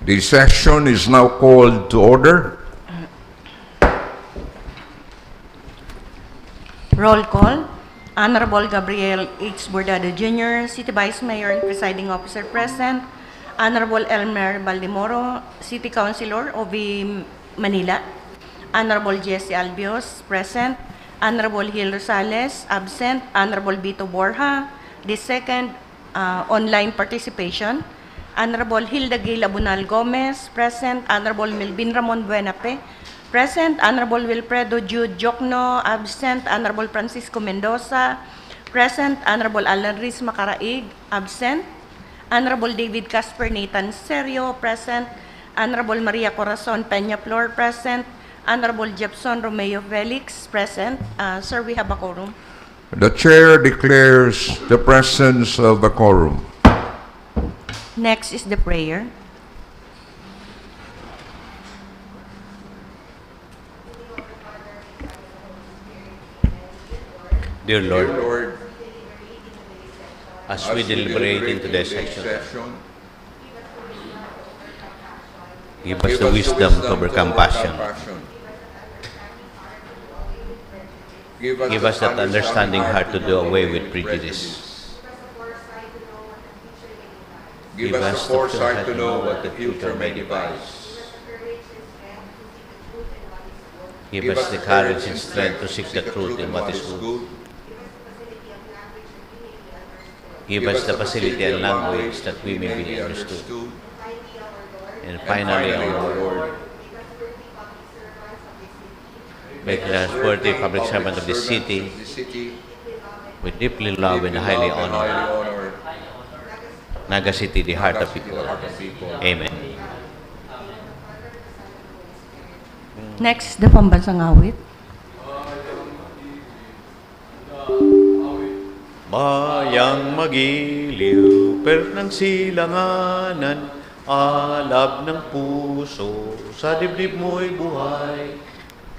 The session is now called to order. Roll call. Honorable Gabriel H. Bordado Jr., City Vice Mayor and Presiding Officer present. Honorable Elmer Baldemoro, City Councilor, OV Manila. Honorable Jesse Albios, present. Honorable Gil Rosales, absent. Honorable Vito Borja, the second online participation. Honorable Hilda Gil Abunal Gomez, present. Honorable Melvin Ramon Buenape, present. Honorable Wilfredo Jude Jokno, absent. Honorable Francisco Mendoza, present. Honorable Alan Riz Macaraig, absent. Honorable David Casper Nathan Serio, present. Honorable Maria Corazon Peña Flor, present. Honorable Jepson Romeo Felix, present. Sir, we have a quorum. The chair declares the presence of the quorum. Next is the prayer. Dear Lord, as we deliberate in today's session, give us the wisdom to overcome passion. Give us that understanding heart to do away with prejudice. Give us the foresight to know what the future may devise. Give us the courage and strength to seek the truth in what is good. Give us the facility and language that we may be understood. And finally, our Lord, make us worthy public servant of this city, we deeply love and highly honor Naga City, the heart of people. Amen. Next, the pambansang awit. Bayang magiliw, per ng silanganan, alab ng puso, sa dibdib mo'y buhay.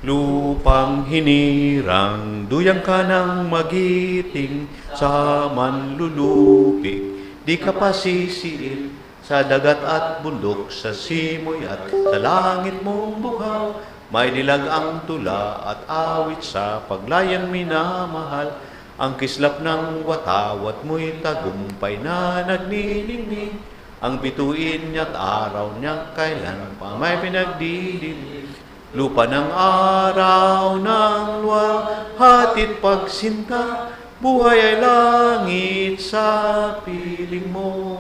Lupang hinirang, duyang ka ng magiting, sa manlulupig, di ka pa sisiil, sa dagat at bundok, sa simoy at sa langit mong buhaw. May dilag ang tula at awit sa paglayang minamahal. Ang kislap ng watawat mo'y tagumpay na nagniningning. Ang bituin niya't araw niya kailan pa may pinagdilim. Lupa ng araw ng luwalhati't pagsinta, buhay ay langit sa piling mo.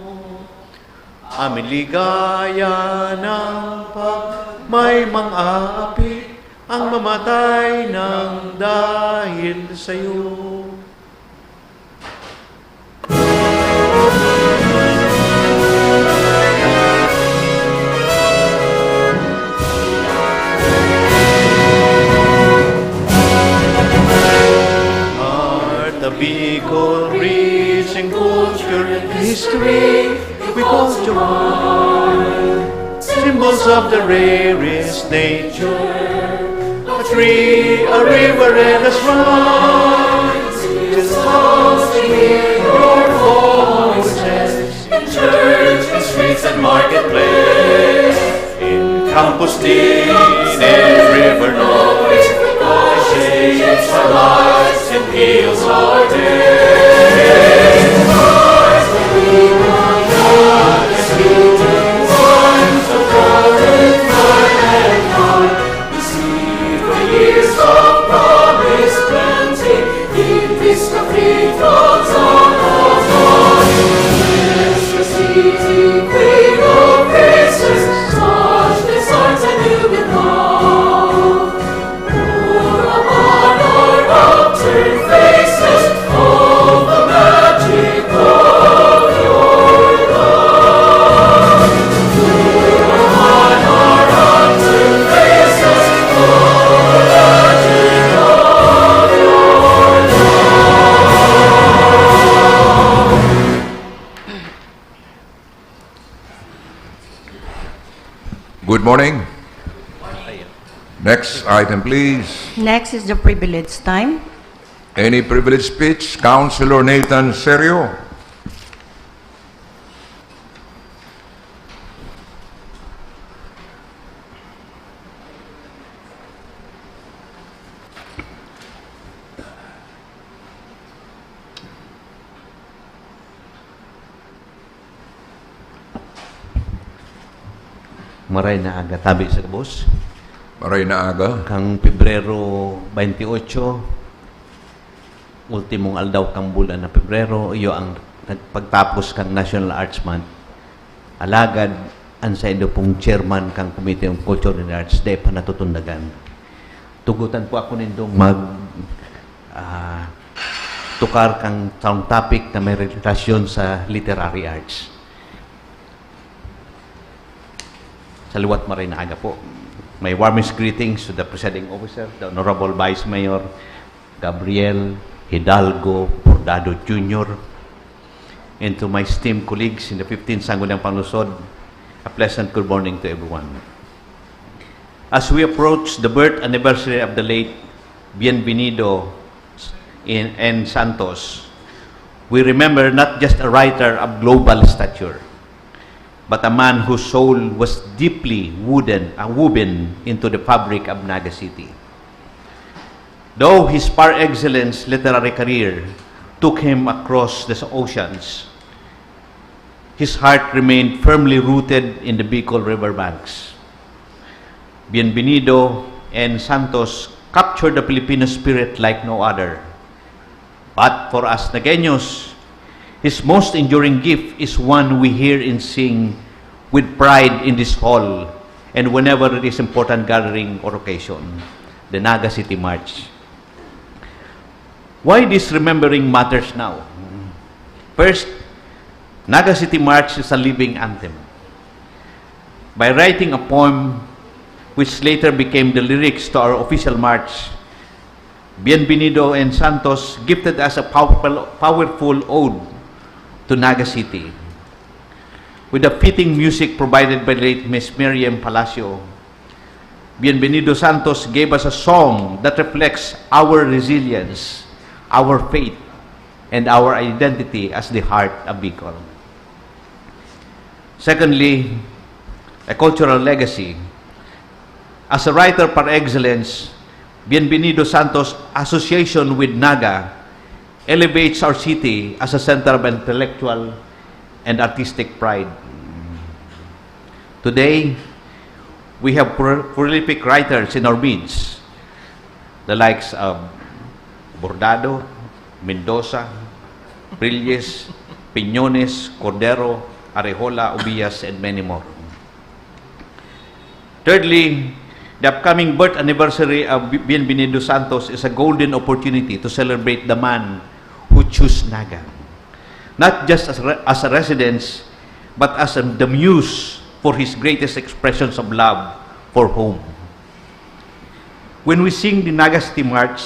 Amin ligaya ng pag may mang-aapi, ang mamatay ng dahil sa'yo. Bicol, rich in culture and history, we call you one. Symbols of the rarest nature, a tree, a river, and a shrine. Just songs to hear your voices in church, in streets, and marketplace, in campus din, in river noise. Shapes our lives and heals our days. Rise when we run out as healing ones of current night and night. Receive the years of promise plenty in this cathedrals of God. Bless the city, Queen of Graces, touch this heart anew with love. Turn faces of the magic of your love. On our upturned faces of the magic of your love. Good morning. Next item, please. Next is the privilege time. Any privileged speech? Councilor Nathan Serio. Maray na aga tabi sa boss. Maray na aga. Kang Pebrero 28, ultimong aldaw kang bulan na Pebrero, iyo ang nagpagtapos kang National Arts Month. Alagad, ang sa indo pong chairman kang Committee on Culture and Arts, day pa natutundagan. Tugutan po ako nindong tukar kang taong topic na may relasyon sa literary arts. Sa liwat maray na aga po. My warmest greetings to the presiding officer, the Honorable Vice Mayor Gabriel Hidalgo Bordado Jr., and to my esteemed colleagues in the 15th Sangguniang Panlusod, a pleasant good morning to everyone. As we approach the birth anniversary of the late Bienvenido and Santos, we remember not just a writer of global stature, but a man whose soul was deeply woven into the fabric of Naga City. Though his par excellence literary career took him across the oceans, his heart remained firmly rooted in the Bicol River banks. Bienvenido and Santos captured the Filipino spirit like no other. But for us Nagueños, his most enduring gift is one we hear and sing with pride in this hall and whenever it is important gathering or occasion, the Naga City March. Why this remembering matters now? First, Naga City March is a living anthem. By writing a poem which later became the lyrics to our official march, Bienvenido and Santos gifted us a powerful ode to Naga City. With the fitting music provided by late Miss Miriam Palacio, Bienvenido Santos gave us a song that reflects our resilience, our faith, and our identity as the heart of Bicol. Secondly, a cultural legacy. As a writer par excellence, Bienvenido Santos' association with Naga elevates our city as a center of intellectual and artistic pride. Today, we have prolific writers in our midst, the likes of Bordado, Mendoza, Prilles, Piñones, Cordero, Arejola, Ubias, and many more. Thirdly, the upcoming birth anniversary of Bienvenido Santos is a golden opportunity to celebrate the man who chose Naga, not just as a residence, but as the muse for his greatest expressions of love for home. When we sing the Naga City March,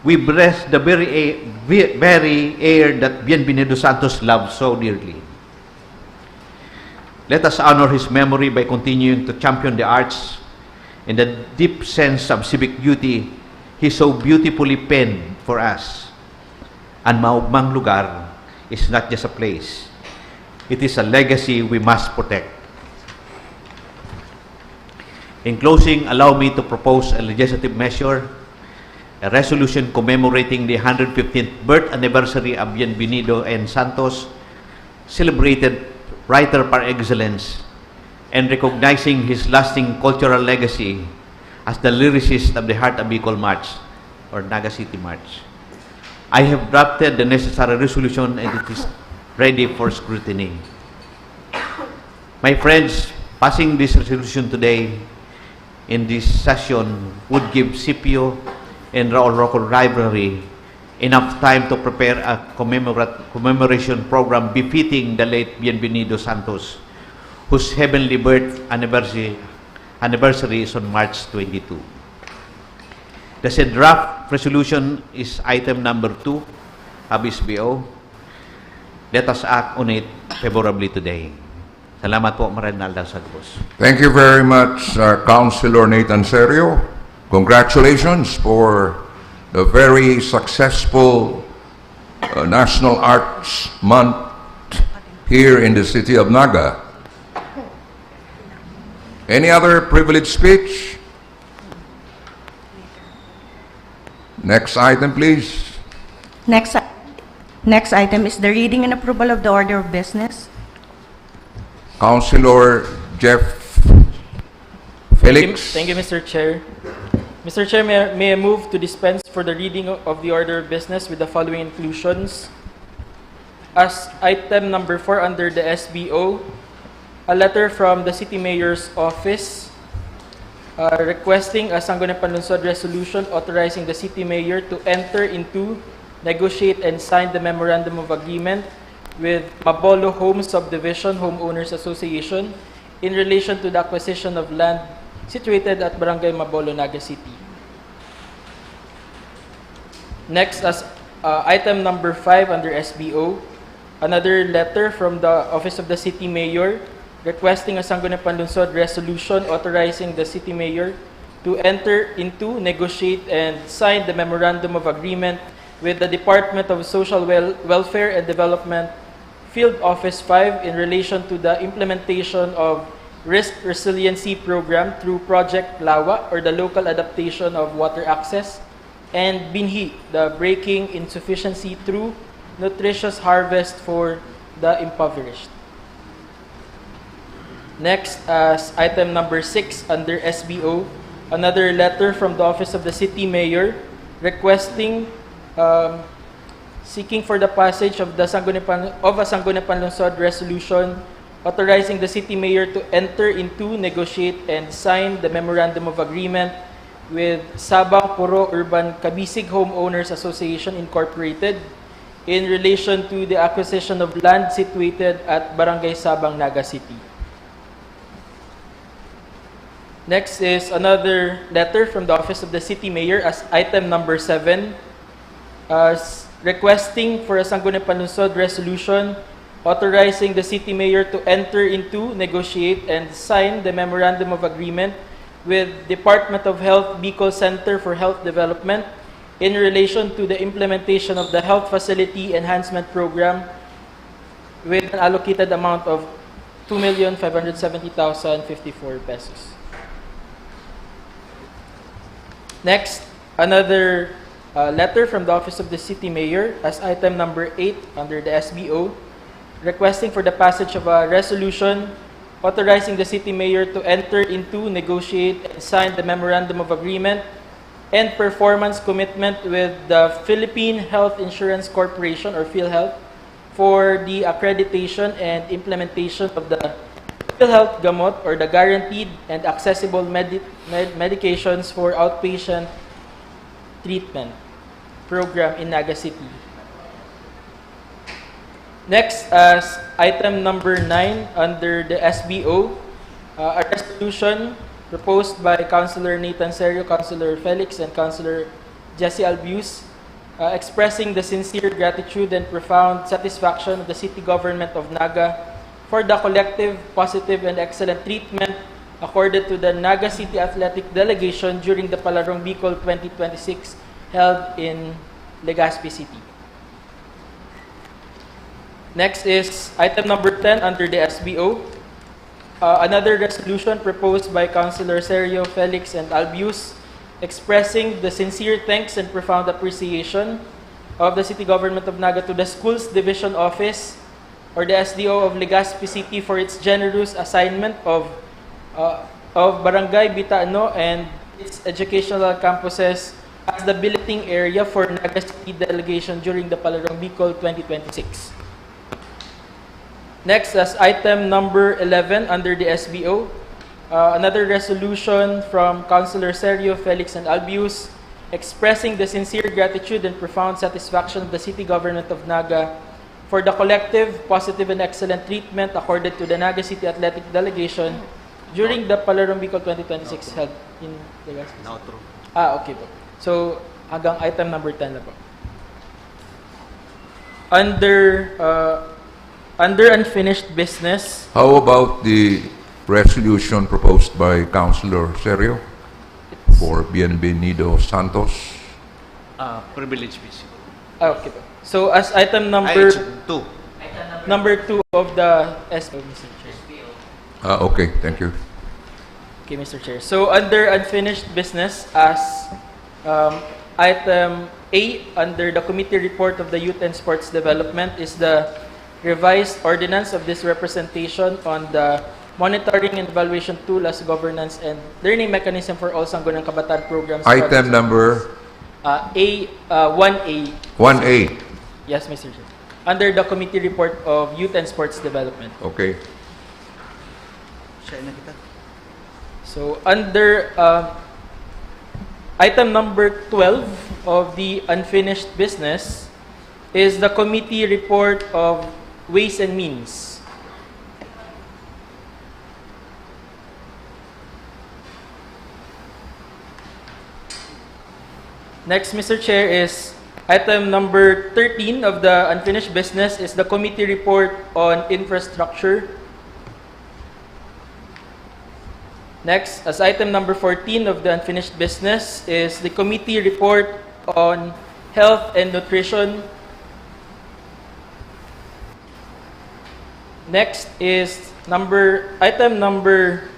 we breathe the very air that Bienvenido Santos loved so dearly. Let us honor his memory by continuing to champion the arts and the deep sense of civic duty he so beautifully penned for us. Ang Maugmang Lugar is not just a place. It is a legacy we must protect. In closing, allow me to propose a legislative measure, a resolution commemorating the 115th birth anniversary of Bienvenido and Santos, celebrated writer par excellence, and recognizing his lasting cultural legacy as the lyricist of the Heart of Bicol March, or Naga City March. I have drafted the necessary resolution and it is ready for scrutiny. My friends, passing this resolution today in this session would give Scipio and Raul Roco Library enough time to prepare a commemoration program befitting the late Bienvenido Santos, whose heavenly birth anniversary is on March 22. The said draft resolution is item number 2 of SBO. Let us act on it favorably today. Salamat po, Marinal Dalsagos. Thank you very much, Councilor Nathan Serio. Congratulations for the very successful National Arts Month here in the city of Naga. Any other privileged speech? Next item, please. Next item is the reading and approval of the order of business. Councilor Jeff Felix. Thank you, Mr. Chair. Mr. Chair, may I move to dispense for the reading of the order of business with the following inclusions. As item number 4 under the SBO, a letter from the City Mayor's Office requesting a Sangguniang Lungsod resolution authorizing the City Mayor to enter into, negotiate, and sign the Memorandum of Agreement with Mabolo Home Subdivision Homeowners Association in relation to the acquisition of land situated at Barangay Mabolo, Naga City. Next, as item number 5 under SBO, another letter from the Office of the City Mayor requesting a Sangguniang Lungsod resolution authorizing the City Mayor to enter into, negotiate, and sign the Memorandum of Agreement with the Department of Social Welfare and Development, Field Office 5, in relation to the implementation of Risk Resiliency Program through Project LAWA, or the Local Adaptation of Water Access, and BINHI, the Breaking Insufficiency Through Nutritious Harvest for the Impoverished. Next, as item number 6 under SBO, another letter from the Office of the City Mayor requesting, seeking for the passage of a Sangguniang Lungsod resolution authorizing the City Mayor to enter into, negotiate, and sign the Memorandum of Agreement with Sabang Puro Urban Kabisig Homeowners Association Incorporated in relation to the acquisition of land situated at Barangay Sabang, Naga City. Next is another letter from the Office of the City Mayor as item number 7, requesting for a Sangguniang Lungsod resolution authorizing the City Mayor to enter into, negotiate, and sign the Memorandum of Agreement with Department of Health Bicol Center for Health Development in relation to the implementation of the Health Facility Enhancement Program with an allocated amount of 2,570,054 pesos. Next, another letter from the Office of the City Mayor as item number 8 under the SBO, requesting for the passage of a resolution authorizing the City Mayor to enter into, negotiate, and sign the Memorandum of Agreement and Performance Commitment with the Philippine Health Insurance Corporation, or PhilHealth, for the accreditation and implementation of the PhilHealth Gamot, or the Guaranteed and Accessible Medications for Outpatient Treatment Program in Naga City. Next, as item number 9 under the SBO, a resolution proposed by Councilor Nathan Serio, Councilor Felix, and Councilor Jesse Albius, expressing the sincere gratitude and profound satisfaction of the city government of Naga for the collective, positive, and excellent treatment accorded to the Naga City Athletic Delegation during the Palarong Bicol 2026 held in Legazpi City. Next is item number 10 under the SBO, another resolution proposed by Councilor Serio, Felix, and Albius, expressing the sincere thanks and profound appreciation of the City Government of Naga to the Schools Division Office, or the SDO of Legazpi City, for its generous assignment of Barangay Bitano and its educational campuses as the billeting area for Naga City delegation during the Palarong Bicol 2026. Next, as item number 11 under the SBO, another resolution from Councilor Serio, Felix, and Albius, expressing the sincere gratitude and profound satisfaction of the City Government of Naga for the collective, positive, and excellent treatment accorded to the Naga City Athletic Delegation during the Palarong Bicol 2026 held in Legazpi. Okay po. So, hanggang item number 10 na po. Under unfinished business, How about the resolution proposed by Councilor Serio for Bienvenido Santos? Privilege busy. okay po. So, as item Ay, number it's 2. number 2 of the SBO, Mr. Chair. Okay, thank you. Okay, Mr. Chair. So, under unfinished business, as item A under the committee report of the Youth and Sports Development is the revised ordinance of this representation on the monitoring and evaluation tool as governance and learning mechanism for all Sangguniang Kabataan programs. Item number 1A. 1A. Yes, Mr. Chair. Under the Committee Report of Youth and Sports Development. Okay. Share na kita. So, under item number 12 of the unfinished business is the Committee Report of Ways and Means. Next, Mr. Chair, is item number 13 of the unfinished business is the Committee Report on Infrastructure. Next, as item number 14 of the unfinished business is the Committee Report on Health and Nutrition. Next is item number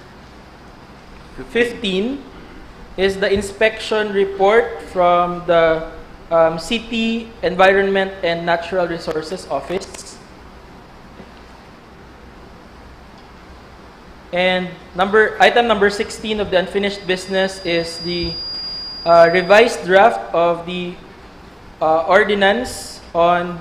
15 is the inspection report from the City Environment and Natural Resources Office. And item number 16 of the unfinished business is the revised draft of the ordinance on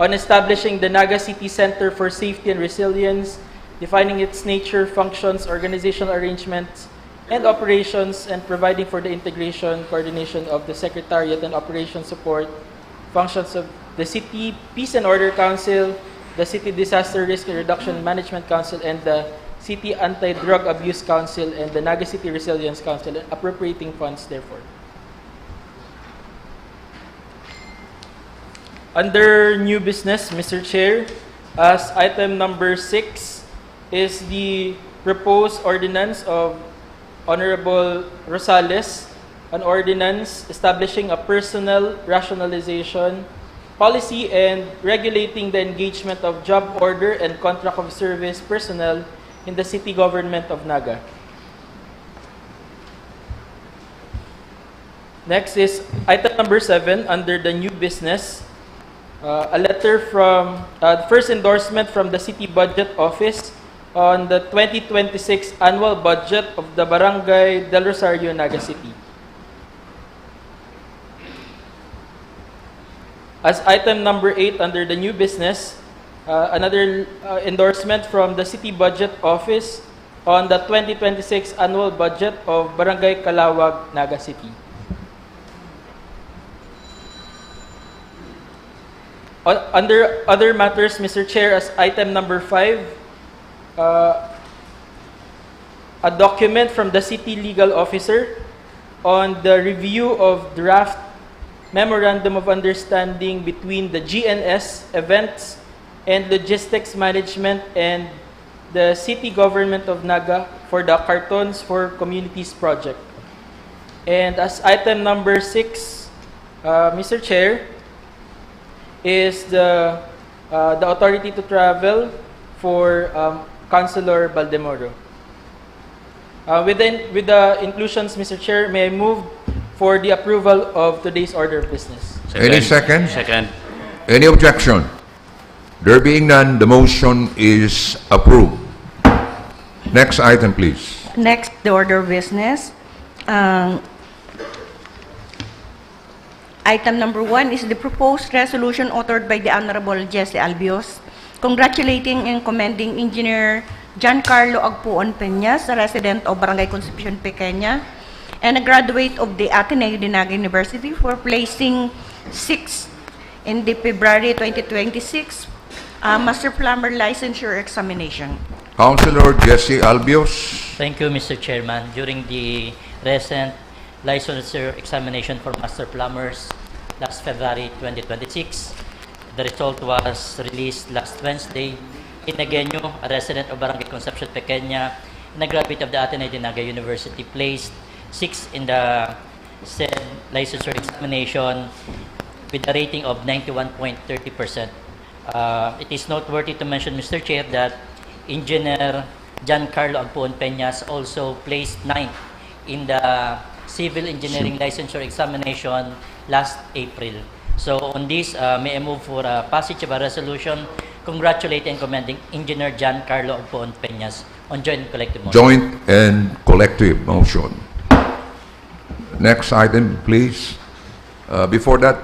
establishing the Naga City Center for Safety and Resilience, defining its nature, functions, organizational arrangements, and operations, and providing for the integration, coordination of the Secretariat and operation support functions of the City Peace and Order Council, the City Disaster Risk and Reduction Management Council, and the City Anti-Drug Abuse Council, and the Naga City Resilience Council, and appropriating funds therefore. Under new business, Mr. Chair, as item number 6 is the proposed ordinance of Honorable Rosales, an ordinance establishing a personnel rationalization policy and regulating the engagement of job order and contract of service personnel in the city government of Naga. Next is item number 7 under the new business. A letter from first endorsement from the City Budget Office on the 2026 annual budget of the Barangay Del Rosario, Naga City. As item number 8 under the new business, another endorsement from the City Budget Office on the 2026 annual budget of Barangay Calawag, Naga City. Under other matters, Mr. Chair, as item number 5, a document from the City Legal Officer on the review of draft Memorandum of Understanding between the GNS Events and Logistics Management and the City Government of Naga for the Cartons for Communities project. And as item number 6, Mr. Chair, is the authority to travel for Councilor Baldemoro. With the inclusions, Mr. Chair, may I move for the approval of today's order of business? Any second? Second. Any objection? There being none, the motion is approved. Next item, please. Next, the order of business. Item number 1 is the proposed resolution authored by the Honorable Jesse Albios, congratulating and commending Engineer Giancarlo Agpuon Peñas, a resident of Barangay Concepcion, Pequeña, and a graduate of the Ateneo de Naga University for placing 6th in the February 2026 Master Plumber Licensure Examination. Councilor Jesse Albios. Thank you, Mr. Chairman. During the recent licensure examination for Master Plumbers last February 2026, the result was released last Wednesday. Inegenyo, a resident of Barangay Concepcion, Pequeña, and a graduate of the Ateneo de Naga University, placed 6th in the said licensure examination with a rating of 91.30%. It is noteworthy to mention, Mr. Chair, that Engineer Giancarlo Agpuon Peñas also placed 9th in the Civil Engineering Licensure Examination last April. So on this, may I move for a passage of a resolution congratulating and commending Engineer Giancarlo Agpuon Peñas on joint and collective motion. Joint and collective motion. Next item, please. Before that,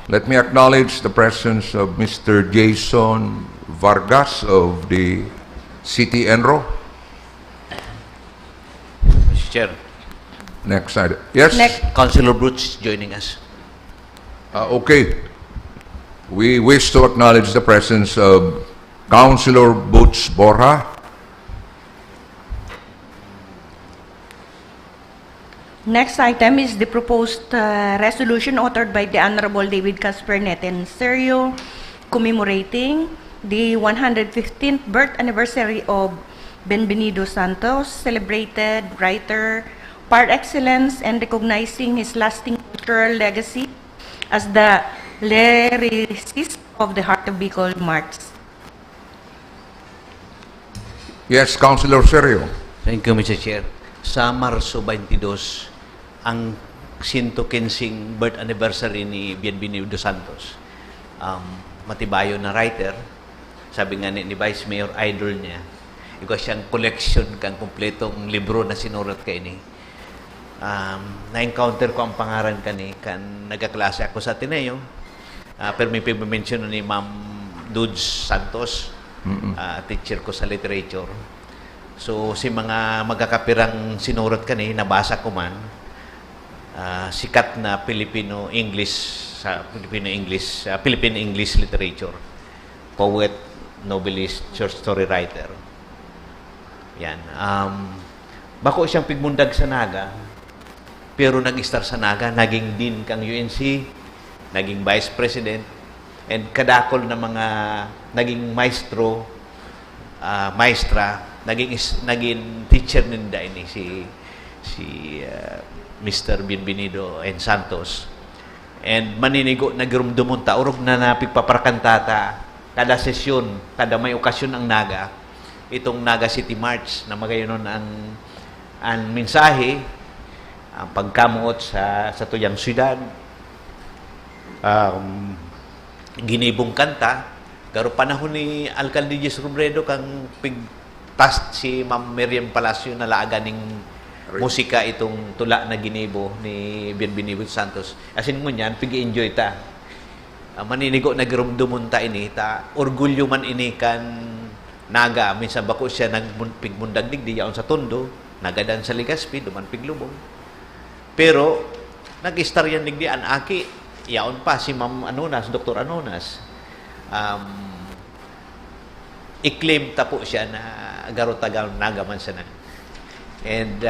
let me acknowledge the presence of Mr. Jason Vargas of the City Enro. Mr. Chair, Next item. Yes? Next. Councilor Brooks joining us. Okay. We wish to acknowledge the presence of Councilor Butch Borja. Next item is the proposed resolution authored by the Honorable David Caspernet and Sergio commemorating the 115th birth anniversary of Benvenido Santos, celebrated writer par excellence, and recognizing his lasting cultural legacy as the lyricist of the Heart of Bicol March. Yes, Councilor Sergio. Thank you, Mr. Chair. Sa Marso 22, ang 115th birth anniversary ni Bienvenido Santos. Matibayo na writer. Sabi nga ni Vice Mayor, idol niya. Ikaw siyang collection kang kumpletong libro na sinurat kay ni. Na-encounter ko ang pangaran kani kan nagkaklase ako sa Ateneo. Pero may pag-mention ni Ma'am Dudes Santos, teacher ko sa literature. So, si mga magkakapirang sinurat kani, nabasa ko man, sikat na Philippine-English literature. Poet, novelist, short story writer. Yan. Bako siyang pigmundag sa Naga, pero nag-star sa Naga, naging dean kang UNC, naging vice president, and kadakol na mga naging maestro, maestra, naging teacher ninda ini si Mr. Bienvenido and Santos. And maninigo nagirumdumunta urog na napigpaparakantata kada sesyon, kada may okasyon ang Naga, itong Naga City March na magayon ang mensahe, ang pagkamuot sa tuyang syudad, ginibong kanta, garo panahon ni Alcalde Jess Robredo kang pigtast si Ma'am Miriam Palacio na laaga ning musika itong tula na ginibo ni Bienvenido Santos. Asin mo niyan, pig-enjoy ta. Maninigo nagirumdumon ta ini, ta orgulyo man ini kan Naga. Minsan bako siya nagpigmundag digdi yaon sa Tondo, nagadan sa Legazpi, duman piglubong. Pero nag-istaryan digdi an aki, yaon pa si Ma'am Anonas, Dr. Anonas. I-claim ta po siya na garotagal Naga man siya na. And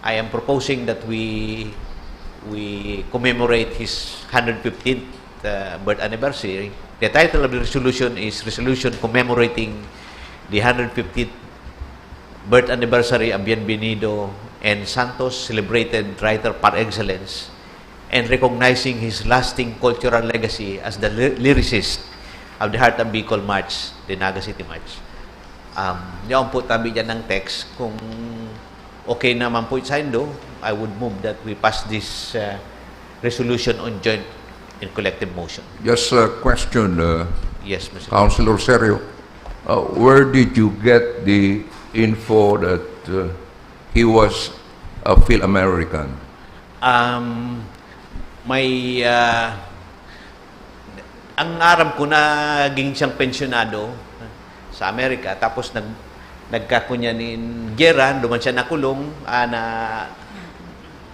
I am proposing that we commemorate his 115th birth anniversary. The title of the resolution is Resolution Commemorating the 115th birth anniversary of Bienvenido and Santos, celebrated writer par excellence, and recognizing his lasting cultural legacy as the lyricist of the Heart of Bicol March, the Naga City March. Yaon po tabi dyan ng text. Kung okay naman po sa Indo, I would move that we pass this resolution on joint and collective motion. Just a question, Yes, Mr. Councilor Sergio. Where did you get the info that he was a Phil-American? Ang aram ko na naging siyang pensyonado sa Amerika, tapos nagkakunya ni gera, duman siya nakulong,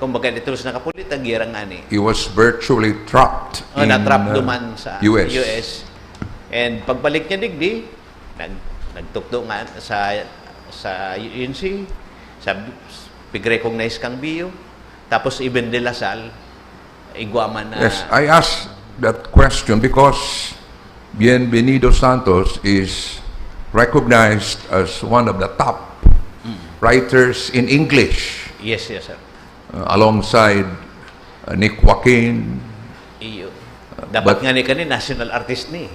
kumbaga dito sa nakapulit, ang gera nga ni. He was virtually trapped in Na-trap duman sa US. And pagbalik niya digdi, nagtukdo nga sa UNC, pig-recognize kang biyo, tapos Ibn de la Salle, igwaman na. Yes, I asked that question because Bienvenido Santos is recognized as one of the top writers in English, Yes, sir. alongside Nick Joaquin. Iyo. but- Dapat nga ni kanin, national artist ni.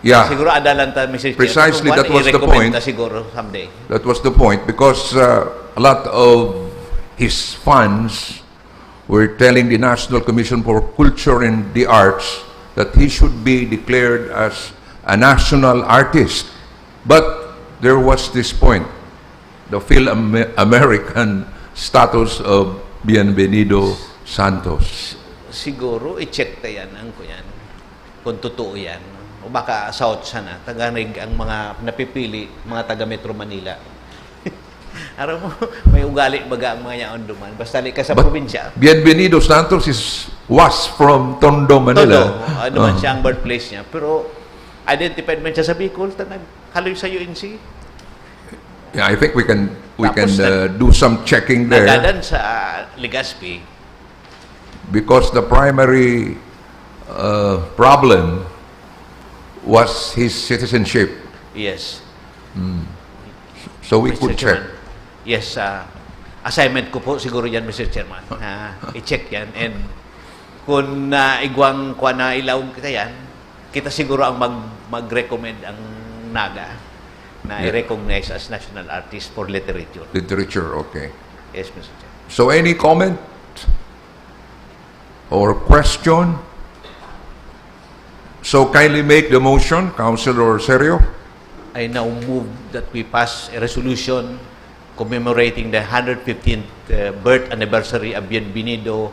Yeah, Siguro adalan ta, Mr. Chair. Precisely, Kung that was the i-recommend point. ta siguro someday. that was the point because a lot of his fans were telling the National Commission for Culture and the Arts that he should be declared as a national artist. But there was this point, the Phil-American status of Bienvenido Santos. Siguro, i-check tayan ang ko yan. Kung totoo yan. O baka South sana, Taga-Rig ang mga napipili, mga taga Metro Manila. Aram mo, may ugali baga ang mga yaon duman. Basta li ka sa But probinsya. Bienvenido Santos was from Tondo, Manila. Todo, ano man siya ang birthplace niya. Pero, identified man siya sa Bicol, haloy sa UNC. Yeah, I think we can Tapos do some checking there Nagadan sa Legazpi. because the primary problem was his citizenship. Yes. So we Mr. could check. Chairman. Yes, assignment ko po siguro yan, Mr. Chairman. I-check yan. And kung igwang kwa na ilaw kita yan, kita siguro ang mag-recommend ang Naga na Yeah. i-recognize as national artist for literature. Literature, okay. Yes, Mr. Chairman. So any comment or question? So kindly make the motion, Councilor Serio. I now move that we pass a resolution commemorating the 115th birth anniversary of Bienvenido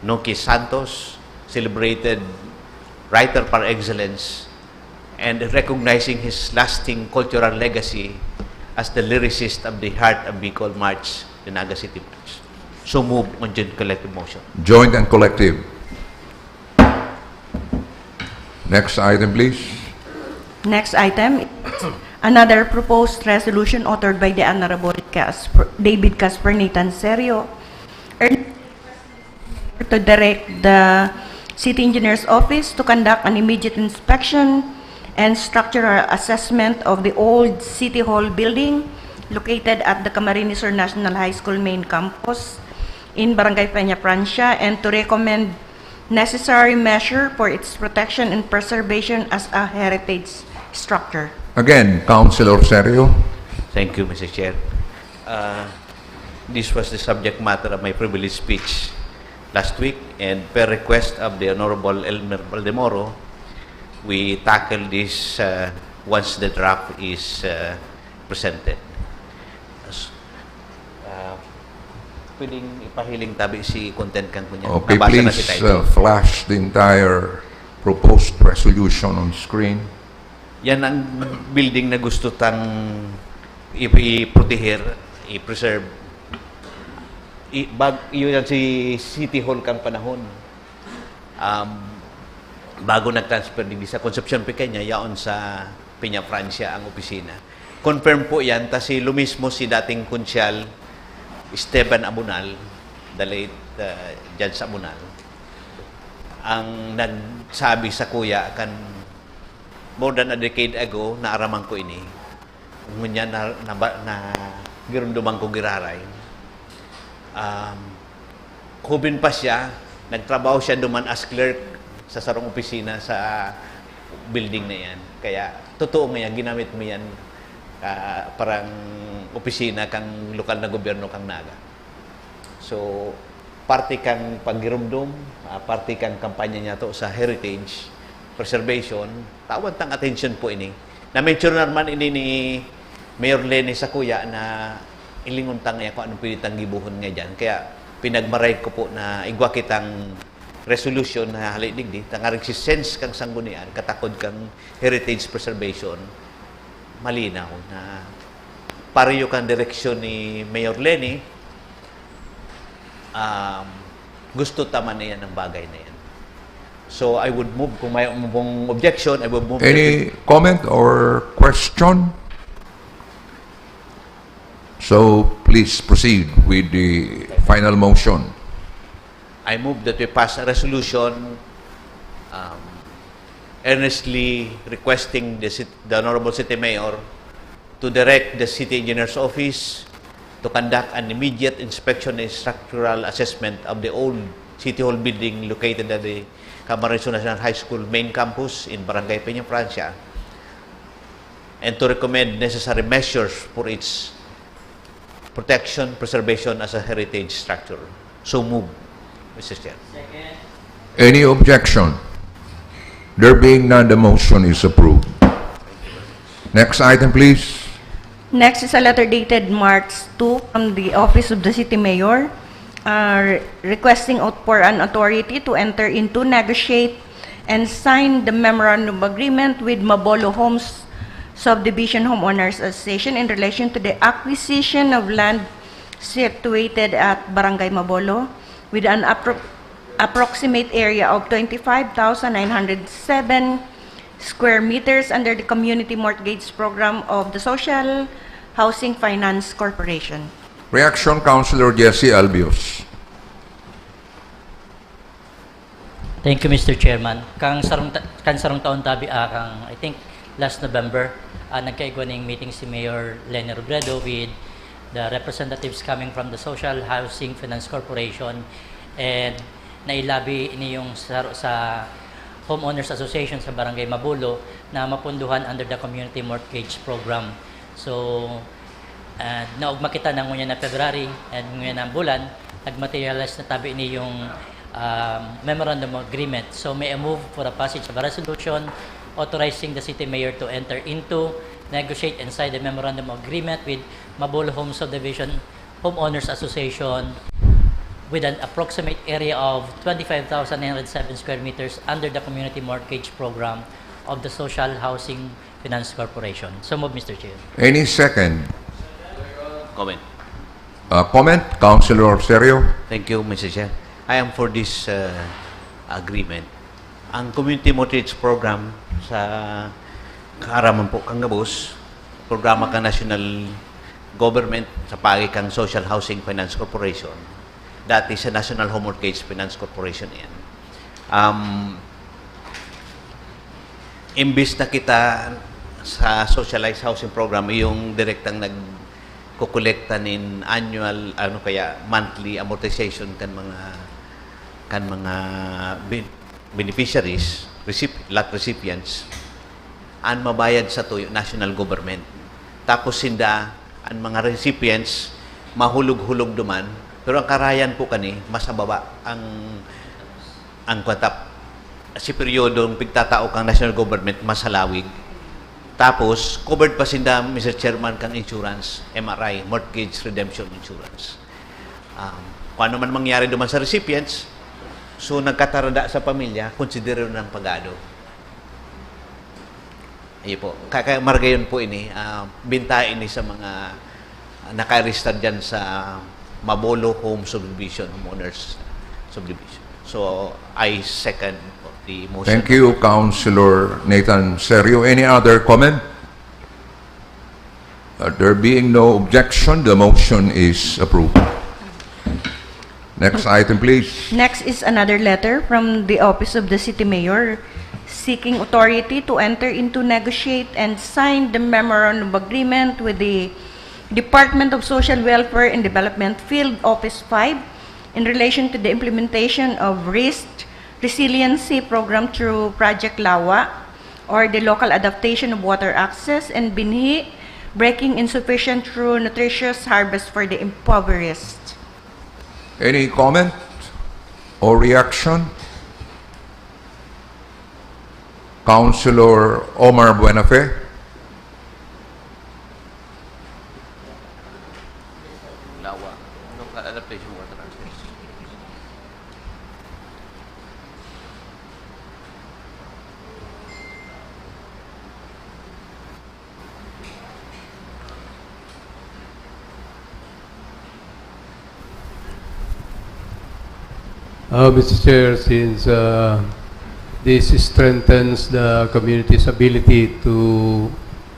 Noki Santos, celebrated writer par excellence, and recognizing his lasting cultural legacy as the lyricist of the Heart of Bicol March, the Naga City March. So move on joint collective motion. Joint and collective. Next item, please. Next item, another proposed resolution authored by the Honorable David Casper Nathan Serio to direct the City Engineer's Office to conduct an immediate inspection and structural assessment of the old City Hall building located at the Camarines Sur National High School main campus in Barangay Peña Francia, and to recommend necessary measure for its protection and preservation as a heritage structure. Again, Councilor Serio. Thank you, Mr. Chair. This was the subject matter of my privileged speech last week, and per request of the Honorable Elmer Baldemoro, we tackle this once the draft is presented. Pwedeng ipahiling tabi si content kan po niya. Okay, Nabasa na please si title. flash the entire proposed resolution on screen. Yan ang building na gusto tang i-proteger, i-preserve. Yun yan si City Hall kang panahon. Bago nag-transfer din sa Concepcion Pequeña, yaon sa Peña Francia ang opisina. Confirm po yan, si lumismo si dating konsyal Esteban Abunal, the late Judge Abunal, ang nagsabi sa kuya kan more than a decade ago na araman ko ini. Ngunya na girunduman ko giraray. Hubin pa siya, nagtrabaho siya duman as clerk sa sarong opisina sa building na yan. Kaya totoo nga yan, ginamit mo yan parang opisina kang lokal na gobyerno kang Naga. So, parte kang paggirumdum, parte kang kampanya niya to sa heritage preservation, tawad tang attention po ini. Na-mention naman ini ni Mayor Lenny sa kuya na ilingon tang niya kung anong pilitang gibuhon nga dyan. Kaya pinagmaray ko po na igwa kitang resolution na halidigdi, tangarig si sense kang sanggunian, katakod kang heritage preservation, malinaw na pareho kang direksyon ni Mayor Lenny, gusto tama na yan ang bagay na yan. So I would move, kung may objection, I would move. Any comment or question? So please proceed with the final motion. I move that we pass a resolution earnestly requesting the Honorable City Mayor to direct the City Engineer's Office to conduct an immediate inspection and structural assessment of the old City Hall building located at the Camarines Sur National High School main campus in Barangay Peña Francia, and to recommend necessary measures for its protection, preservation as a heritage structure. So move, Mr. Chair. Any objection? There being none, the motion is approved. Next item, please. Next is a letter dated March 2 from the Office of the City Mayor, requesting for an authority to enter into, negotiate, and sign the memorandum of agreement with Mabolo Homes Subdivision Homeowners Association in relation to the acquisition of land situated at Barangay Mabolo with an approximate area of 25,907 square meters under the Community Mortgage Program of the Social Housing Finance Corporation. Reaction, Councilor Jesse Albios. Thank you, Mr. Chairman. Kang sarong taon tabi kang I think last November, nagkaigwaning meeting si Mayor Lenny Robredo with the representatives coming from the Social Housing Finance Corporation, and nailabi ini yung sa Homeowners Association sa Barangay Mabolo na mapunduhan under the Community Mortgage Program. So, naugma kita na ngunya na February and ngunya na bulan, nagmaterialize na tabi ini yung memorandum of agreement. So, may a move for a passage of a resolution authorizing the City Mayor to enter into, negotiate, and sign the memorandum of agreement with Mabolo Home Subdivision Homeowners Association with an approximate area of 25,907 square meters under the Community Mortgage Program of the Social Housing Finance Corporation. So move, Mr. Chair. Any second? Comment. Comment, Councilor Serio. Thank you, Mr. Chair. I am for this agreement. Ang Community Mortgage Program sa kaaraman po kang gabos, programa kang national government sa pagi kang Social Housing Finance Corporation. Dati sa National Home Mortgage Finance Corporation yan. Imbis na kita sa socialized housing program, yung direktang nagkukolekta nin annual, monthly amortization kan mga beneficiaries, lot recipients, ang mabayad sa tuyo, national government. Tapos sinda, ang mga recipients, mahulog-hulog duman, pero ang karayan po kani, mas mababa ang kwantap. Si periodong pigtatao kang national government, mas halawig. Tapos, covered pa sinda, Mr. Chairman, kang insurance, MRI, Mortgage Redemption Insurance. Kung ano man mangyari duman sa recipients, so nagkatarada sa pamilya, konsidero ng pagado. Ayun po. Kaya margayon po ini, binta ini sa mga naka-register dyan sa Mabolo Home Subdivision, Homeowners Subdivision. So, I second the motion. Thank you, Councilor Nathan Serio. Any other comment? There being no objection, the motion is approved. Next item, please. Next is another letter from the Office of the City Mayor seeking authority to enter into, negotiate, and sign the memorandum of agreement with the Department of Social Welfare and Development Field Office 5 in relation to the implementation of Risk Resiliency Program through Project LAWA, or the Local Adaptation of Water Access and Binhi, Breaking Insufficient Through Nutritious Harvest for the Impoverished. Any comment or reaction? Councilor Omar Buenafe. Lawa. Local Adaptation Water Access. Mr. Chair, since this strengthens the community's ability to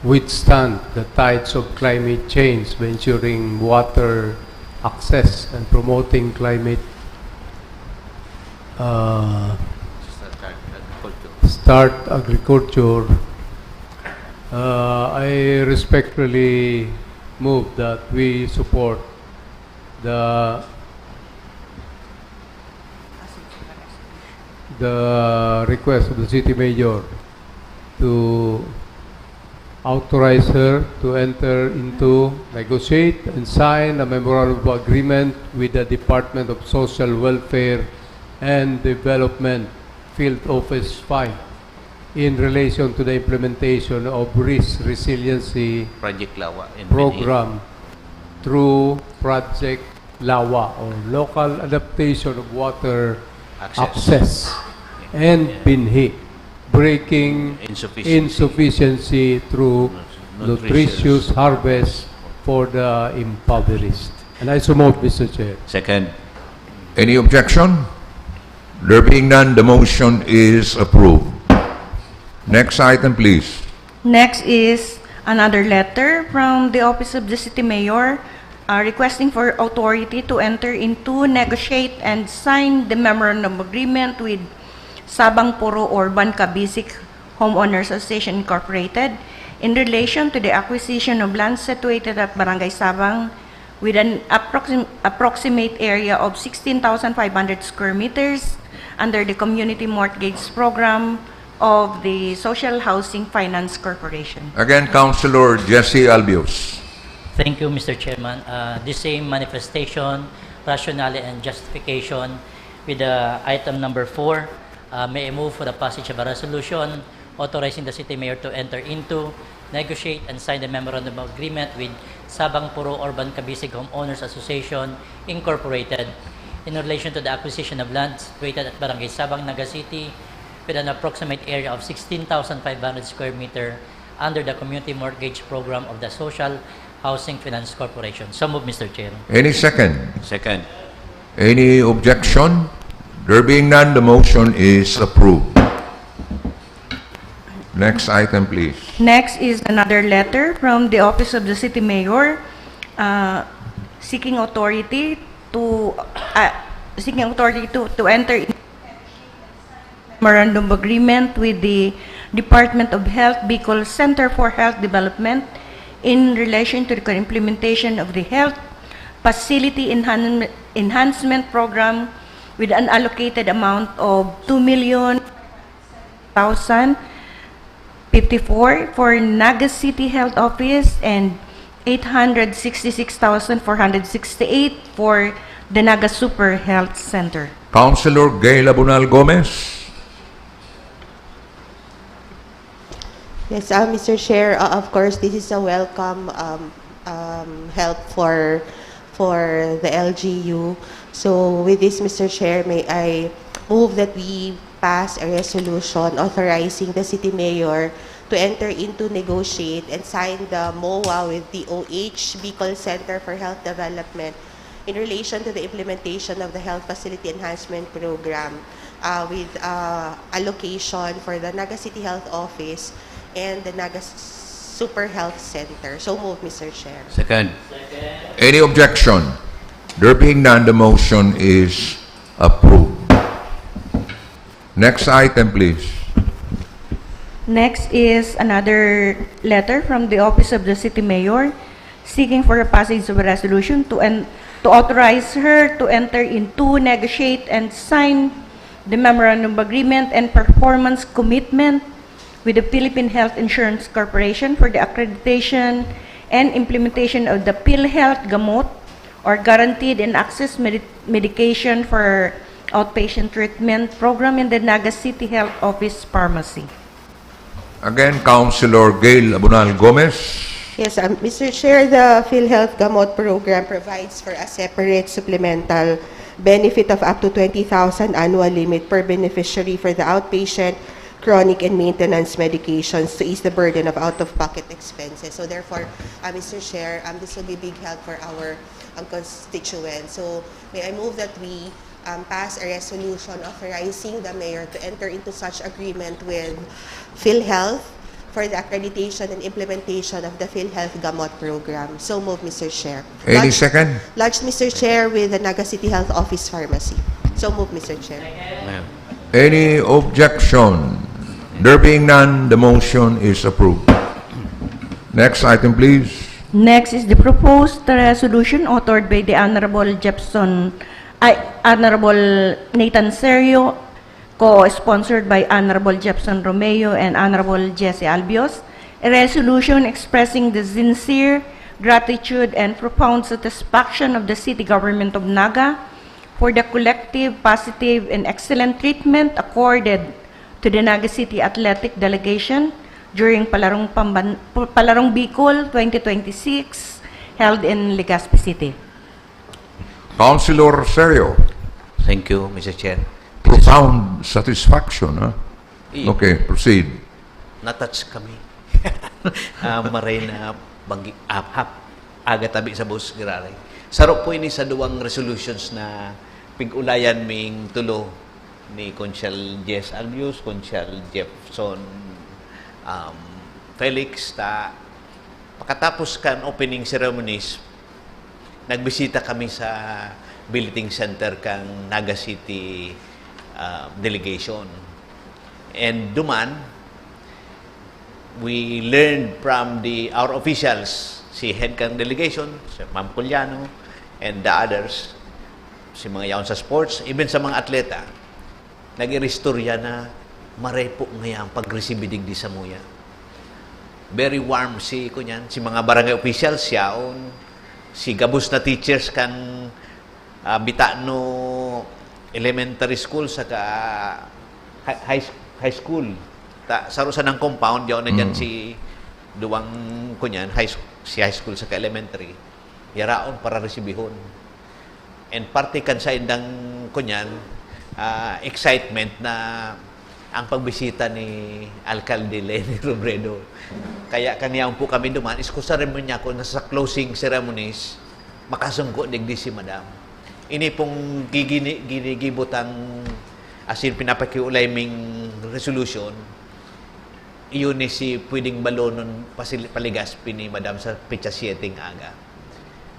withstand the tides of climate change by ensuring water access and promoting climate start agriculture, I respectfully move that we support the request of the City Mayor to authorize her to enter into, negotiate, and sign a memorandum of agreement with the Department of Social Welfare and Development, Field Office 5, in relation to the implementation of risk resiliency Project Lawa in program through Project LAWA, or Local Adaptation of Water Access, and BINHI, breaking insufficiency through nutritious harvest for the impoverished. And I so move, Mr. Chair. Second. Any objection? There being none, the motion is approved. Next item, please. Next is another letter from the Office of the City Mayor requesting for authority to enter into, negotiate, and sign the memorandum of agreement with Sabang Puro Urban Kabisik Homeowners Association Incorporated in relation to the acquisition of land situated at Barangay Sabang with an approximate area of 16,500 square meters under the Community Mortgage Program of the Social Housing Finance Corporation. Again, Councilor Jesse Albios. Thank you, Mr. Chairman. The same manifestation, rationale, and justification with item number 4. May I move for the passage of a resolution authorizing the City Mayor to enter into, negotiate, and sign the memorandum of agreement with Sabang Puro Urban Kabisig Homeowners Association Incorporated in relation to the acquisition of land situated at Barangay Sabang, Naga City with an approximate area of 16,500 square meter under the Community Mortgage Program of the Social Housing Finance Corporation. So move, Mr. Chair. Any second? Second. Any objection? There being none, the motion is approved. Next item, please. Next is another letter from the Office of the City Mayor seeking authority to enter into memorandum of agreement with the Department of Health Bicol Center for Health Development in relation to the implementation of the Health Facility Enhancement Program with an allocated amount of 2,000,054 for Naga City Health Office and 866,468 for the Naga Super Health Center. Councilor Gay Labunal Gomez. Yes, Mr. Chair, of course, this is a welcome help for the LGU. So with this, Mr. Chair, may I move that we pass a resolution authorizing the City Mayor to enter into, negotiate, and sign the MOA with the OH Bicol Center for Health Development in relation to the implementation of the Health Facility Enhancement Program with allocation for the Naga City Health Office and the Naga Super Health Center. So move, Mr. Chair. Second. Any objection? There being none, the motion is approved. Next item, please. Next is another letter from the Office of the City Mayor seeking for a passage of a resolution to authorize her to enter into, negotiate, and sign the memorandum of agreement and performance commitment with the Philippine Health Insurance Corporation for the accreditation and implementation of the PhilHealth Gamot, or Guaranteed and Access Medication for Outpatient Treatment Program in the Naga City Health Office Pharmacy. Again, Councilor Gail Abunal Gomez. Yes, Mr. Chair, the PhilHealth Gamot program provides for a separate supplemental benefit of up to 20,000 annual limit per beneficiary for the outpatient, chronic, and maintenance medications to ease the burden of out-of-pocket expenses. So therefore, Mr. Chair, this will be big help for our constituents. So may I move that we pass a resolution authorizing the mayor to enter into such agreement with PhilHealth for the accreditation and implementation of the PhilHealth Gamot program. So move, Mr. Chair. Any second? Lodged, Mr. Chair, with the Naga City Health Office Pharmacy. So move, Mr. Chair. Any objection? There being none, the motion is approved. Next item, please. Next is the proposed resolution authored by the Honorable Honorable Nathan Serio, co-sponsored by Honorable Jepson Romeo and Honorable Jesse Albios, a resolution expressing the sincere gratitude and profound satisfaction of the City Government of Naga for the collective, positive, and excellent treatment accorded to the Naga City Athletic Delegation during Palarong Bicol 2026 held in Legazpi City. Councilor Serio, Thank you, Mr. Chair. profound satisfaction. Huh? Iya. Okay, proceed. Natouch kami. Maray na banggi aga tabi sa bus giraray. Sarap po ini sa duwang resolutions na pig-ulayan ming tulo ni Conchal Jess Albius, Conchal Jefferson Felix ta pakatapos kan opening ceremonies nagbisita kami sa billeting center kang Naga City delegation. And duman, we learned from our officials, si head kang delegation, si Ma'am Culiano, and the others, si mga yaon sa sports, even sa mga atleta, nag-irestorya na maray po ngayang pag-resibidig di sa muya. Very warm si kunyan, si mga barangay officials, yaon, si gabus na teachers kan Bitano Elementary School sa high school. Sarusan ng compound, yaon na dyan si duwang kunyan, si high school sa elementary. Yaraon para resibihon. And parte kan sa indang kunyan, excitement na ang pagbisita ni Alcalde Lenny Robredo. Kaya kaniyaon po kami duman, iskusa rin mo niya ko na sa closing ceremonies, makasungko digdi si Madam. Ini pong ginigibutang asin pinapakiulay ming resolution, iyon ni si pwedeng balonon Paligaspi ni Madam sa pitsa 7 aga.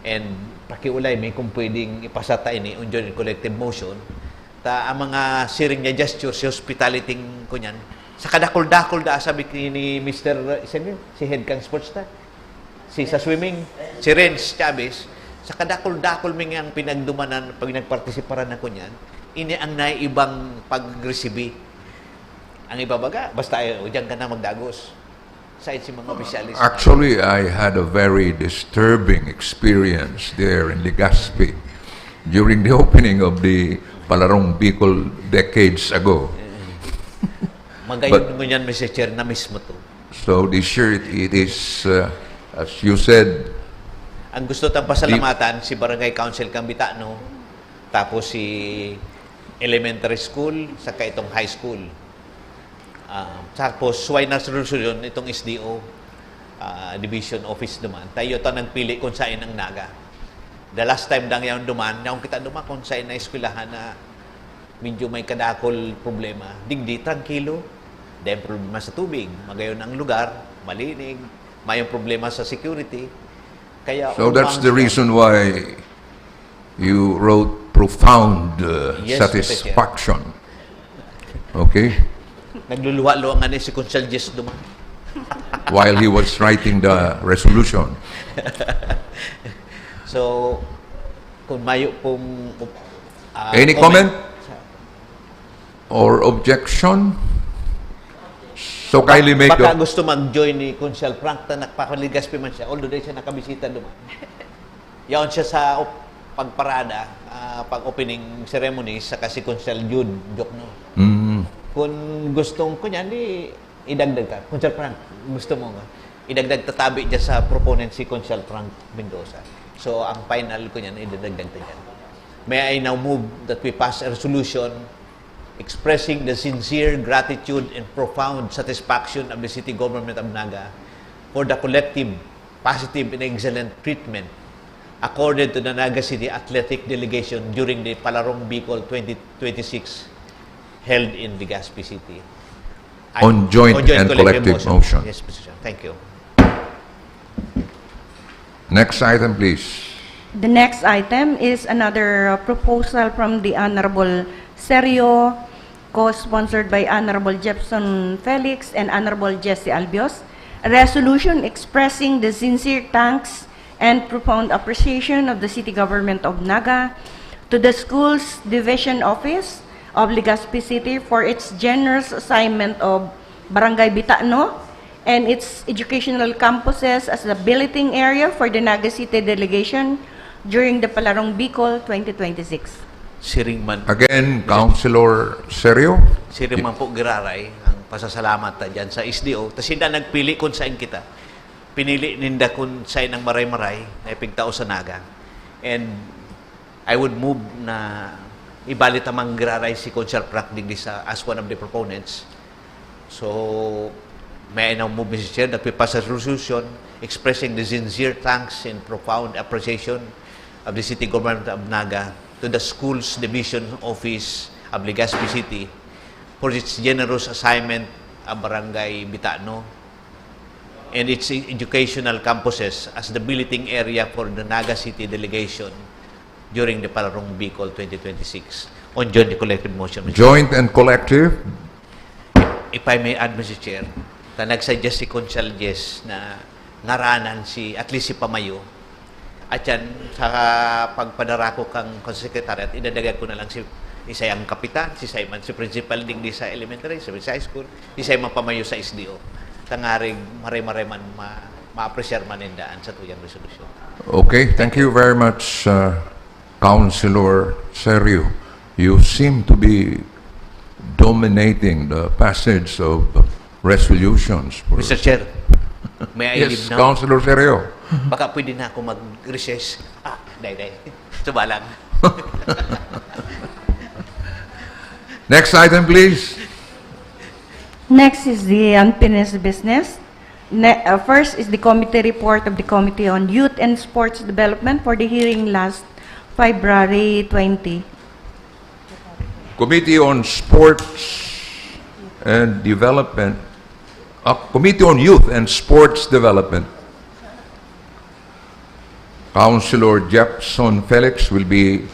And pakiulay may kung pwedeng ipasata ini unjon in collective motion ta ang mga siring niya gesture si hospitality ko niyan sa kadakol-dakol da sabi ni Mr. si head kang sports ta si sa swimming si Renz Chavez sa kadakol-dakol ming ang pinagdumanan pag nagpartisiparan na ko niyan ini ang naibang pag-resibi ang ibabaga basta diyan ka na magdagos sa si mga opisyalis. Actually, I had a very disturbing experience there in Legazpi during the opening of the Palarong Bicol decades ago. Magayon mo yan, Mr. Chair, na mismo to. So this year it is, as you said, Ang gusto tang pasalamatan si Barangay Council Cambitano, tapos si elementary school, saka itong high school. Tapos why na resolution itong SDO division office naman. Tayo ito nagpili kung saan ang Naga. The last time dang yung duman, yung kita duman kung saan na eskwelahan na medyo may kadakol problema. Digdi, tranquilo. Dahil problema sa tubig. Magayon ang lugar, malinig. Mayroong problema sa security. Kaya so that's the reason why you wrote profound Yes, satisfaction. Okay? Nagluluwa-luwangan si Conchal Jess duman. While he was writing the resolution. So, kung mayo pong... Any comment or objection? So kindly make Baka your... gusto mag-join ni Conchal Frank na nakapaligaspi man siya. Although dahil siya nakabisita duman. Yaon siya sa pagparada, pag-opening ceremony sa kasi Conchal Jude Jokno. Kung gustong ko niyan, idagdag ka. Conchal Frank, gusto mo nga. Idagdag tatabi dyan sa proponent si Conchal Frank Mendoza. So, ang final ko niyan, idadagdag ta dyan. May I now move that we pass a resolution expressing the sincere gratitude and profound satisfaction of the city government of Naga for the collective, positive, and excellent treatment accorded to the Naga City Athletic Delegation during the Palarong Bicol 2026 held in Legazpi City. On joint and collective motion. Yes, Mr. Chair. Thank you. Next item, please. The next item is another proposal from the Honorable Serio, co-sponsored by Honorable Jefferson Felix and Honorable Jesse Albios. A resolution expressing the sincere thanks and profound appreciation of the city government of Naga to the school's division office of Legazpi City for its generous assignment of Barangay Bitano and its educational campuses as a billeting area for the Naga City delegation during the Palarong Bicol 2026. Siringman, Again, Councilor Serio. Siringman po giraray ang pasasalamat ta dyan sa SDO. Tas hindi nagpili kung saan kita. Pinili ninda kung saan ang maray-maray na ipigtao sa Naga. And I would move na ibalit amang giraray si Consul Prac digdi sa as one of the proponents. So, may I now move, Mr. Chair, that we pass a resolution expressing the sincere thanks and profound appreciation of the City Government of Naga to the Schools Division Office of Legazpi City for its generous assignment of Barangay Bitano and its educational campuses as the billeting area for the Naga City delegation during the Palarong Bicol 2026 on joint collective motion. Mr. Joint and collective. If I may add, Mr. Chair, na nagsuggest si Consul Jess na ngaranan si, at least si Pamayo. At yan, sa pagpadara ko kang secretariat, idadagag ko na lang si isay ang kapitan, si Simon, si principal ding di sa elementary, sa high school, isay man Pamayo sa SDO. Tangaring maray-maray man ma-appreciate man indaan sa tuyang resolution. Okay, thank you very much, Councilor Serio. You seem to be dominating the passage of resolutions. Mr. Chair, may I Yes, leave now? Councilor Serio. Baka pwede na ako mag-recess. Day. Subalang. Next item, please. Next is the unfinished business. First is the committee report of the Committee on Youth and Sports Development for the hearing last February 20. Committee on Sports and Development. Committee on Youth and Sports Development. Councilor Jepson Felix will be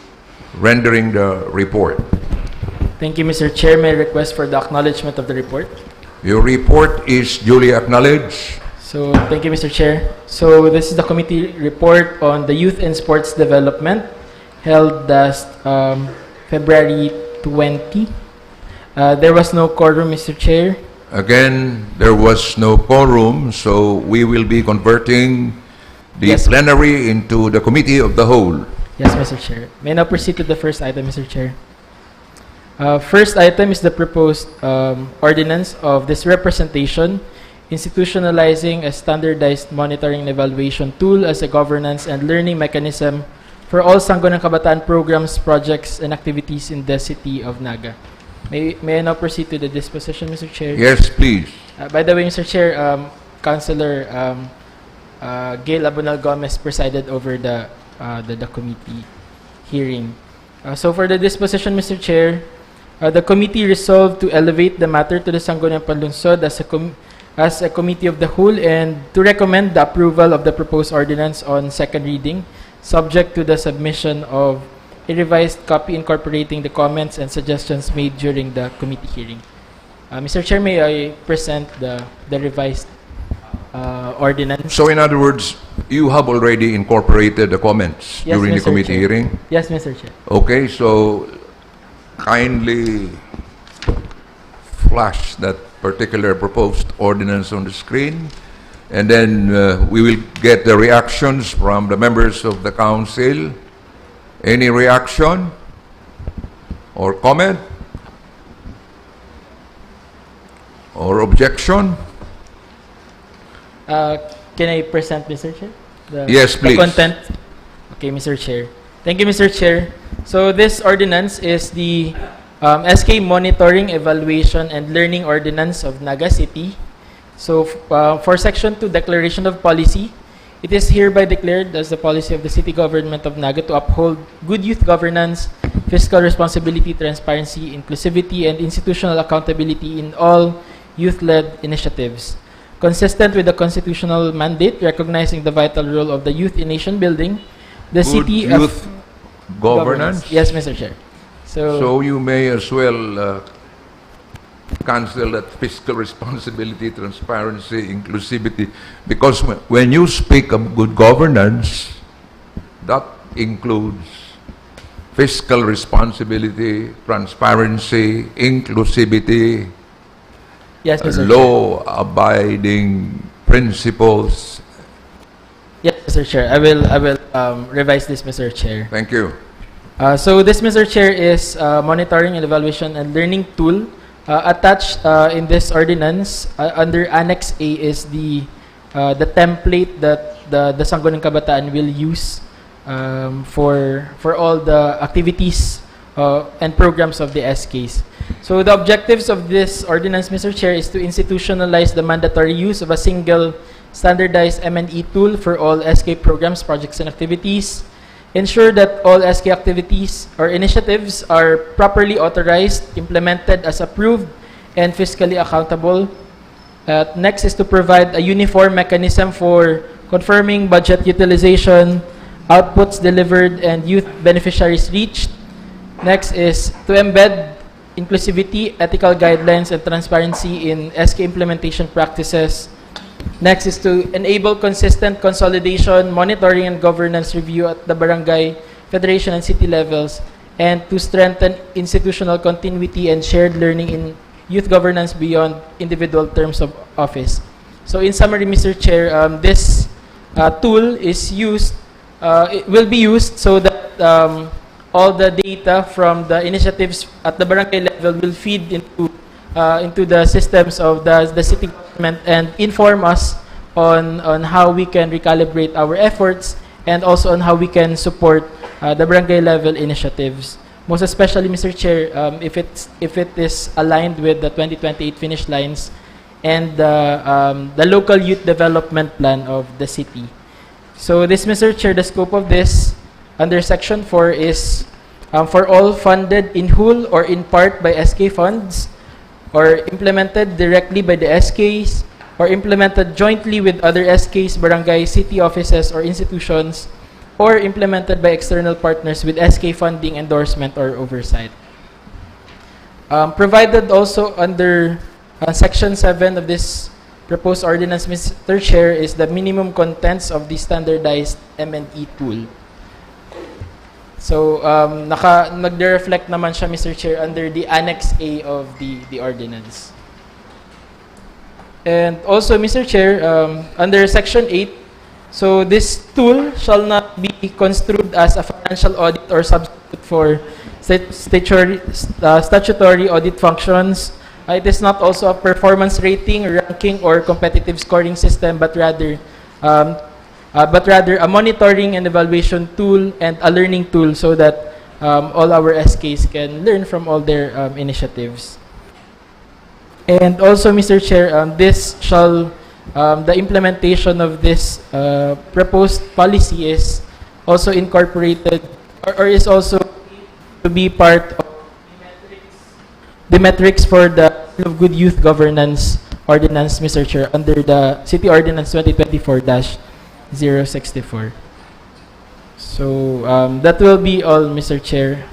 rendering the report. Thank you, Mr. Chair. May I request for the acknowledgement of the report? Your report is duly acknowledged. So, thank you, Mr. Chair. So, this is the committee report on the Youth and Sports Development held last February 20. There was no quorum, Mr. Chair. Again, there was no quorum, so we will be converting the Yes. plenary into the committee of the whole. Yes, Mr. Chair. May I now proceed to the first item, Mr. Chair? First item is the proposed ordinance of this representation, institutionalizing a standardized monitoring and evaluation tool as a governance and learning mechanism for all Sangguniang Kabataan programs, projects, and activities in the city of Naga. May I now proceed to the disposition, Mr. Chair? Yes, please. By the way, Mr. Chair, Councilor Gail Abunal Gomez presided over the committee hearing. So for the disposition, Mr. Chair, the committee resolved to elevate the matter to the Sangguniang Panlungsod as a committee of the whole and to recommend the approval of the proposed ordinance on second reading, subject to the submission of a revised copy incorporating the comments and suggestions made during the committee hearing. Mr. Chair, may I present the revised ordinance? So in other words, you have already incorporated the comments Yes, during the Mr. committee Chair. hearing? Yes, Mr. Chair. Okay, so kindly flash that particular proposed ordinance on the screen, and then we will get the reactions from the members of the council. Any reaction or comment or objection? Can I present, Mr. Chair? Yes, please. The content. Okay, Mr. Chair. Thank you, Mr. Chair. So this ordinance is the SK Monitoring, Evaluation, and Learning Ordinance of Naga City. So for Section 2, Declaration of Policy, it is hereby declared as the policy of the City Government of Naga to uphold good youth governance, fiscal responsibility, transparency, inclusivity, and institutional accountability in all youth-led initiatives. Consistent with the constitutional mandate recognizing the vital role of the youth in nation building, the Good City youth of governance? Yes, Mr. Chair. So you may as well cancel that fiscal responsibility, transparency, inclusivity, because when you speak of good governance, that includes fiscal responsibility, transparency, inclusivity, Yes, Mr. Chair. law-abiding principles. Yes, Mr. Chair. I will revise this, Mr. Chair. Thank you. So this, Mr. Chair, is monitoring and evaluation and learning tool. Attached in this ordinance under Annex A is the template that the Sangguniang Kabataan will use for all the activities and programs of the SKs. So the objectives of this ordinance, Mr. Chair, is to institutionalize the mandatory use of a single standardized M&E tool for all SK programs, projects, and activities. Ensure that all SK activities or initiatives are properly authorized, implemented as approved, and fiscally accountable. Next is to provide a uniform mechanism for confirming budget utilization, outputs delivered, and youth beneficiaries reached. Next is to embed inclusivity, ethical guidelines, and transparency in SK implementation practices. Next is to enable consistent consolidation, monitoring, and governance review at the barangay, federation, and city levels, and to strengthen institutional continuity and shared learning in youth governance beyond individual terms of office. So in summary, Mr. Chair, this tool is used, it will be used so that all the data from the initiatives at the barangay level will feed into the systems of the city government and inform us on how we can recalibrate our efforts and also on how we can support the barangay level initiatives. Most especially, Mr. Chair, if it is aligned with the 2028 finish lines and the local youth development plan of the city. So this, Mr. Chair, the scope of this under Section 4 is for all funded in whole or in part by SK funds, or implemented directly by the SKs, or implemented jointly with other SKs, barangay, city offices, or institutions, or implemented by external partners with SK funding, endorsement, or oversight. Provided also under Section 7 of this proposed ordinance, Mr. Chair, is the minimum contents of the standardized M&E tool. So, nagde-reflect naman siya, Mr. Chair, under the Annex A of the ordinance. And also, Mr. Chair, under Section 8, so this tool shall not be construed as a financial audit or substitute for statutory audit functions. It is not also a performance rating, ranking, or competitive scoring system, but rather a monitoring and evaluation tool and a learning tool so that all our SKs can learn from all their initiatives. And also, Mr. Chair, the implementation of this proposed policy is also incorporated or is also to be part of the metrics for the of good youth governance ordinance, Mr. Chair, under the City Ordinance 2024-064. So that will be all, Mr. Chair.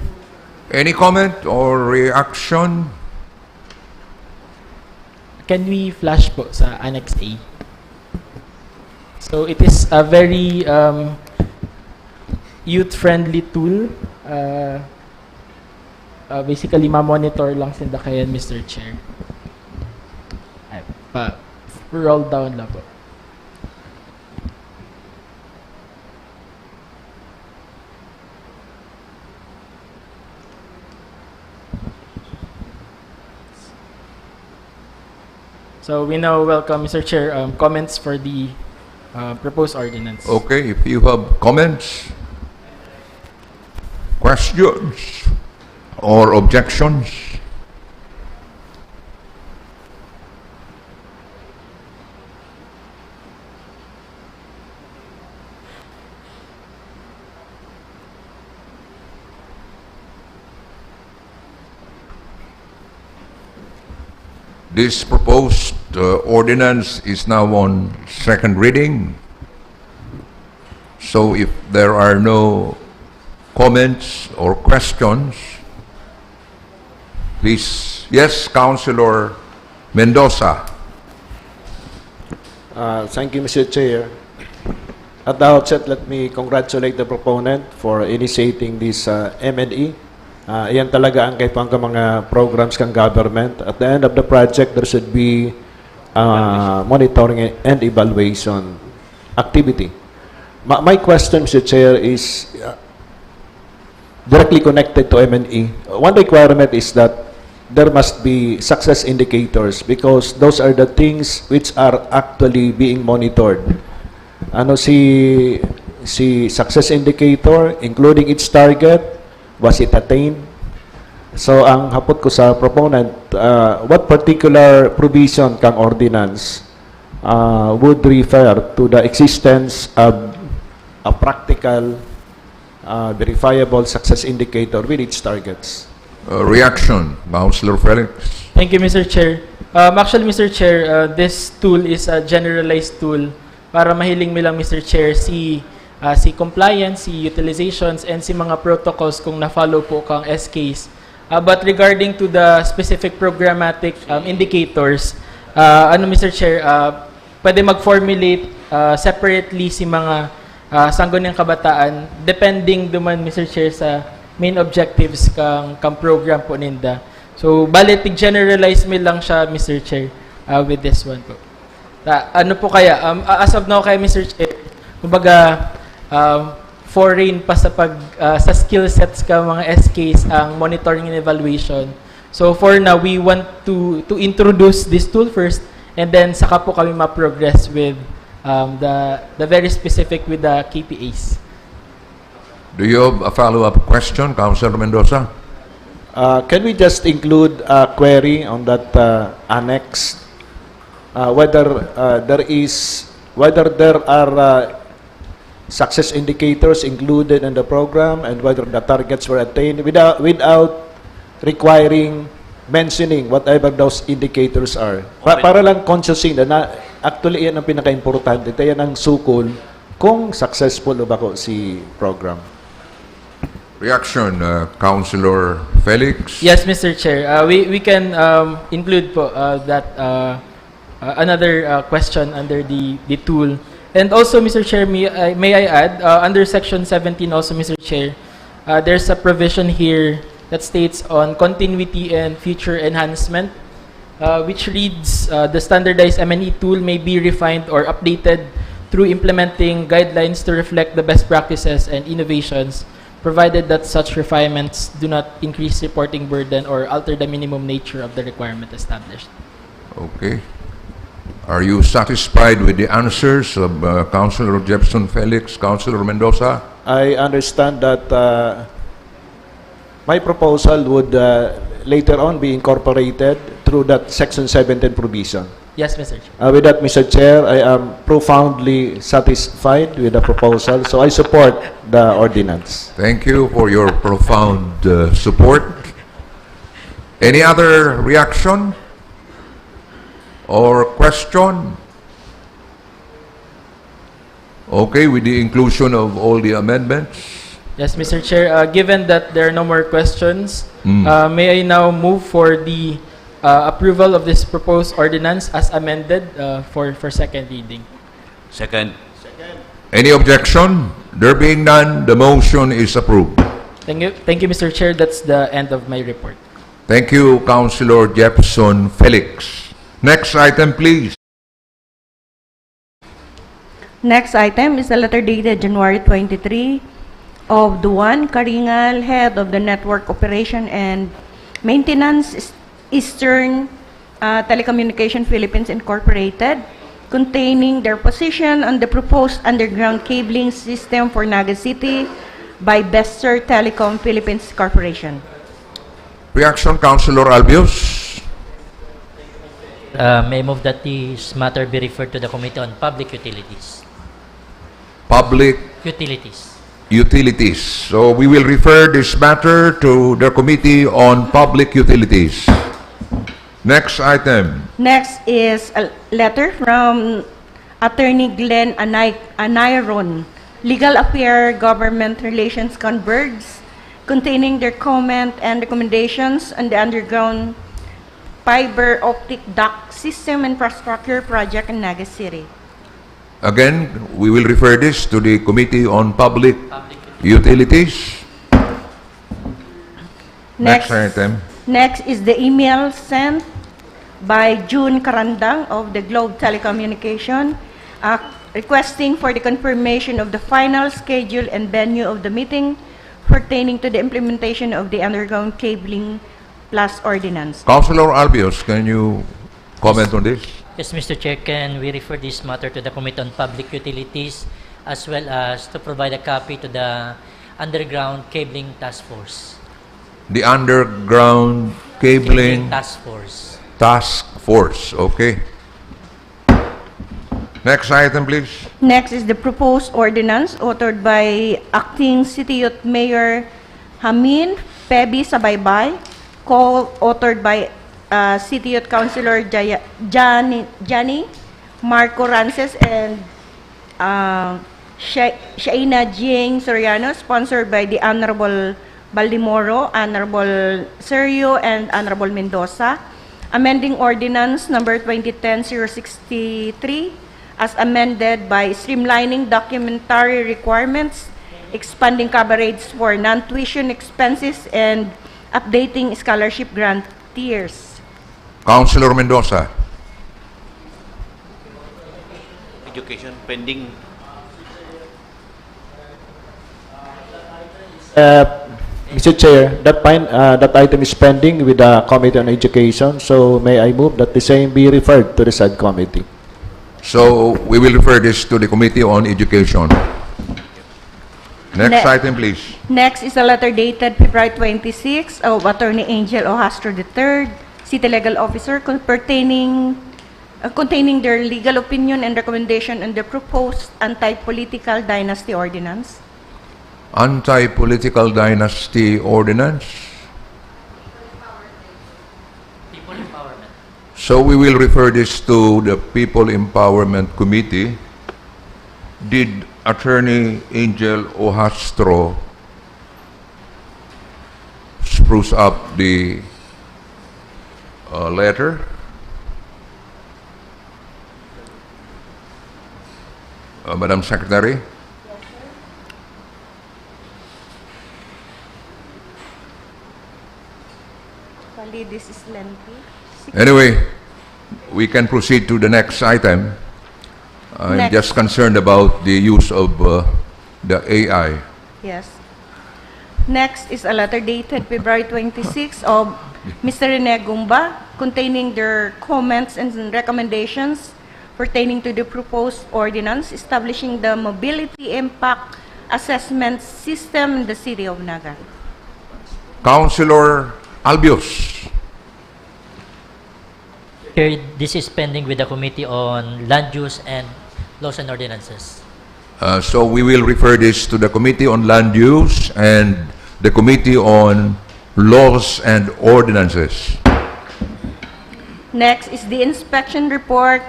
Any comment or reaction? Can we flash po sa Annex A? So it is a very youth-friendly tool. Basically, ma-monitor lang sindakayan, Mr. Chair. Ay, roll down lang po. So we now welcome, Mr. Chair, comments for the proposed ordinance. Okay, if you have comments, questions, or objections, this proposed ordinance is now on second reading. So if there are no comments or questions, please. Yes, Councilor Mendoza. Thank you, Mr. Chair. At the outset, let me congratulate the proponent for initiating this M&E. Yan talaga ang kaipang mga programs kang government. At the end of the project, there should be monitoring and evaluation activity. My question, Mr. Chair, is directly connected to M&E. One requirement is that there must be success indicators because those are the things which are actually being monitored. Ano si success indicator, including its target, was it attained? So ang hapot ko sa proponent, what particular provision kang ordinance would refer to the existence of a practical, verifiable success indicator with its targets? Reaction, Councilor Felix. Thank you, Mr. Chair. Actually, Mr. Chair, this tool is a generalized tool para mahiling mo lang, Mr. Chair, si compliance, si utilizations, and si mga protocols kung na-follow po kang SKs. But regarding to the specific programmatic indicators, Mr. Chair, pwede mag-formulate separately si mga sangguniang kabataan depending duman, Mr. Chair, sa main objectives kang program po ninda. So, bali, tig-generalize mo lang siya, Mr. Chair, with this one po. Ano po kaya? As of now kaya, Mr. Chair, kumbaga, foreign pa sa sa skill sets ka mga SKs ang monitoring and evaluation. So, for now, we want to introduce this tool first and then saka po kami ma-progress with the very specific with the KPAs. Do you have a follow-up question, Councilor Mendoza? Can we just include a query on that annex? Whether there are success indicators included in the program and whether the targets were attained without requiring mentioning whatever those indicators are. Para lang consciousing na actually yan ang pinaka-importante. Yan ang sukol kung successful ba ko si program. Reaction, Councilor Felix. Yes, Mr. Chair. We can include po that another question under the tool. And also, Mr. Chair, may I add, under Section 17 also, Mr. Chair, there's a provision here that states on continuity and future enhancement, which reads, the standardized M&E tool may be refined or updated through implementing guidelines to reflect the best practices and innovations, provided that such refinements do not increase reporting burden or alter the minimum nature of the requirement established. Okay. Are you satisfied with the answers of Councilor Jefferson Felix, Councilor Mendoza? I understand that my proposal would later on be incorporated through that Section 17 provision. Yes, Mr. Chair. With that, Mr. Chair, I am profoundly satisfied with the proposal, so I support the ordinance. Thank you for your profound support. Any other reaction or question? Okay, with the inclusion of all the amendments. Yes, Mr. Chair. Given that there are no more questions, may I now move for the approval of this proposed ordinance as amended for second reading. Second. Any objection? There being none, the motion is approved. Thank you, Mr. Chair. That's the end of my report. Thank you, Councilor Jefferson Felix. Next item, please. Next item is a letter dated January 23 of Duan Karingal, head of the Network Operation and Maintenance, Eastern Telecommunication Philippines Incorporated, containing their position on the proposed underground cabling system for Naga City by Bester Telecom Philippines Corporation. Reaction, Councilor Albios. May I move that this matter be referred to the Committee on Public Utilities. Public Utilities. Utilities. So we will refer this matter to the Committee on Public Utilities. Next item. Next is a letter from Attorney Glenn Anayron, Legal Affairs Government Relations Convergs, containing their comment and recommendations on the underground fiber optic duct system infrastructure project in Naga City. Again, we will refer this to the Committee on Public Utilities. Next item. Next is the email sent by June Karandang of the Globe Telecommunication, requesting for the confirmation of the final schedule and venue of the meeting pertaining to the implementation of the underground cabling plus ordinance. Councilor Albios, can you comment on this? Yes, Mr. Chair, can we refer this matter to the Committee on Public Utilities as well as to provide a copy to the Underground Cabling Task Force? The Underground Cabling Task Force. Task Force, okay. Next item, please. Next is the proposed ordinance authored by Acting City Youth Mayor Hamin Pebi Sabaybay, co-authored by City Youth Councilor Johnny Marco Rances and Shaina Jing Soriano, sponsored by the Honorable Baldimoro, Honorable Sergio, and Honorable Mendoza. Amending Ordinance Number 2010-063 as amended by streamlining documentary requirements, expanding coverage for non-tuition expenses, and updating scholarship grant tiers. Councilor Mendoza. Education pending. Mr. Chair, that item is pending with the Committee on Education, so may I move that the same be referred to the said committee? So we will refer this to the Committee on Education. Next item, please. Next is a letter dated February 26 of Attorney Angel Ohastro III, City Legal Officer, containing their legal opinion and recommendation on the proposed anti-political dynasty ordinance. Anti-political dynasty ordinance. People Empowerment. So we will refer this to the People Empowerment Committee. Did Attorney Angel Ohastro spruce up the letter? Madam Secretary? Actually, this is lengthy. Anyway, we can proceed to the next item. I'm Next. just concerned about the use of the AI. Yes. Next is a letter dated February 26 of Mr. Rene Gumba, containing their comments and recommendations pertaining to the proposed ordinance establishing the mobility impact assessment system in the city of Naga. Councilor Albios. Chair, this is pending with the Committee on Land Use and Laws and Ordinances. So we will refer this to the Committee on Land Use and the Committee on Laws and Ordinances. Next is the inspection report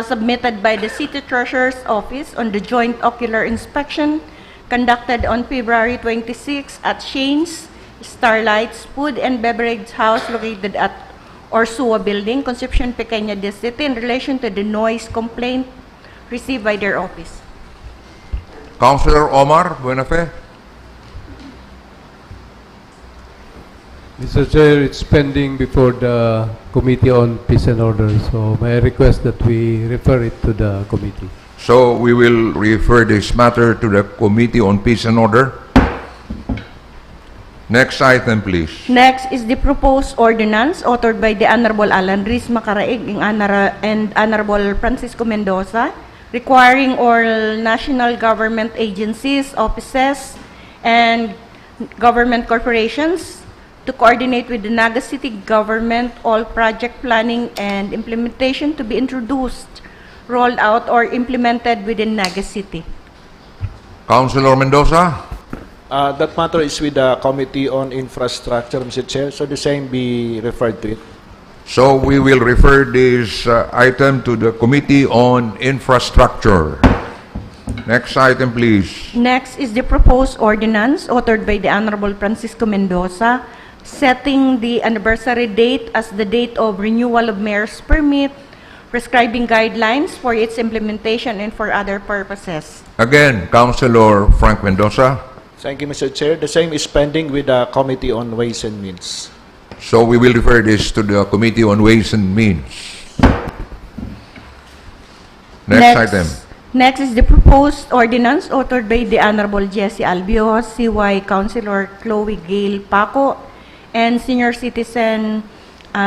submitted by the City Treasurer's Office on the joint ocular inspection conducted on February 26 at Shane's Starlight's Food and Beverage House located at Orsua Building, Concepcion Pequeña de City, in relation to the noise complaint received by their office. Councilor Omar Buenafe. Mr. Chair, it's pending before the Committee on Peace and Order, so may I request that we refer it to the committee. So we will refer this matter to the Committee on Peace and Order. Next item, please. Next is the proposed ordinance authored by the Honorable Alan Riz Macaraig and Honorable Francisco Mendoza, requiring all national government agencies, offices, and government corporations to coordinate with the Naga City government all project planning and implementation to be introduced, rolled out, or implemented within Naga City. Councilor Mendoza. That matter is with the Committee on Infrastructure, Mr. Chair, so the same be referred to it. So we will refer this item to the Committee on Infrastructure. Next item, please. Next is the proposed ordinance authored by the Honorable Francisco Mendoza, setting the anniversary date as the date of renewal of mayor's permit, prescribing guidelines for its implementation and for other purposes. Again, Councilor Frank Mendoza. Thank you, Mr. Chair. The same is pending with the Committee on Ways and Means. So we will refer this to the Committee on Ways and Means. Next item. Next is the proposed ordinance authored by the Honorable Jesse Albio, CY Councilor Chloe Gail Paco, and Senior Citizen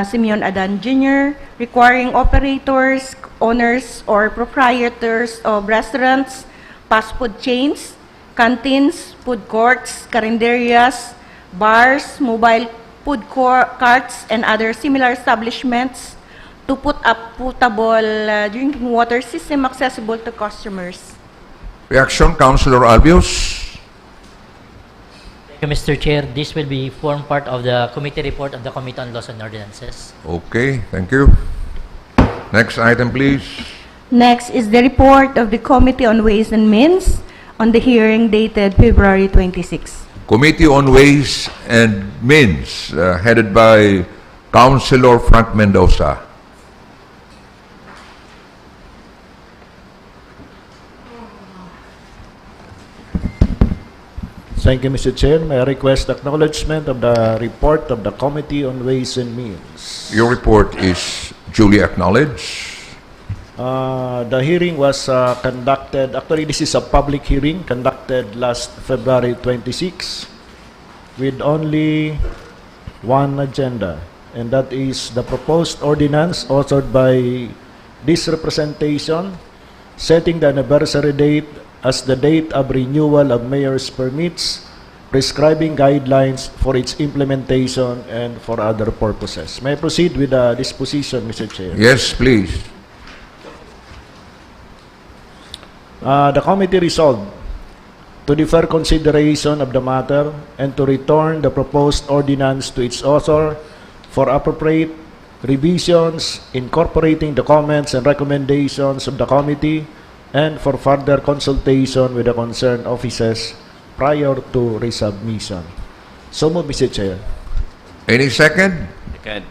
Simeon Adan Jr., requiring operators, owners, or proprietors of restaurants, fast food chains, canteens, food courts, carinderias, bars, mobile food carts, and other similar establishments to put up potable drinking water system accessible to customers. Reaction, Councilor Albios. Thank you, Mr. Chair. This will be form part of the committee report of the Committee on Laws and Ordinances. Okay, thank you. Next item, please. Next is the report of the Committee on Ways and Means on the hearing dated February 26. Committee on Ways and Means, headed by Councilor Frank Mendoza. Thank you, Mr. Chair. May I request acknowledgement of the report of the Committee on Ways and Means. Your report is duly acknowledged. The hearing was conducted, actually this is a public hearing conducted last February 26 with only one agenda, and that is the proposed ordinance authored by this representation setting the anniversary date as the date of renewal of mayor's permits, prescribing guidelines for its implementation and for other purposes. May I proceed with the disposition, Mr. Chair? Yes, please. The committee resolved to defer consideration of the matter and to return the proposed ordinance to its author for appropriate revisions, incorporating the comments and recommendations of the committee, and for further consultation with the concerned offices prior to resubmission. So move, Mr. Chair. Any second? Second.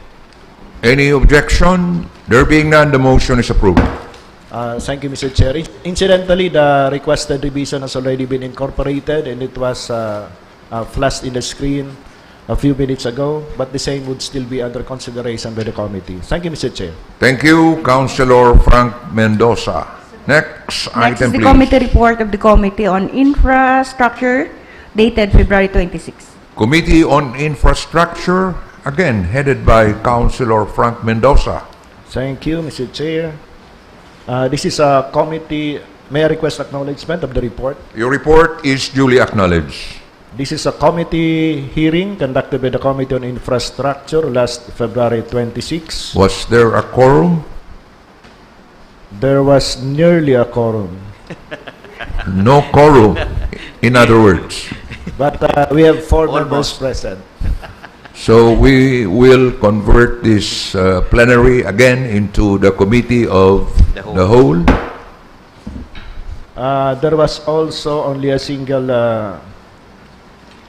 Any objection? There being none, the motion is approved. Thank you, Mr. Chair. Incidentally, the requested revision has already been incorporated and it was flashed in the screen a few minutes ago, but the same would still be under consideration by the committee. Thank you, Mr. Chair. Thank you, Councilor Frank Mendoza. Next Next item, is the please. committee report of the Committee on Infrastructure dated February 26. Committee on Infrastructure, again headed by Councilor Frank Mendoza. Thank you, Mr. Chair. This is a committee. May I request acknowledgement of the report? Your report is duly acknowledged. This is a committee hearing conducted by the Committee on Infrastructure last February 26. Was there a quorum? There was nearly a quorum, No quorum, in other words. but we have 4 members present. So we will convert this plenary again into the Committee of the Whole. There was also only a single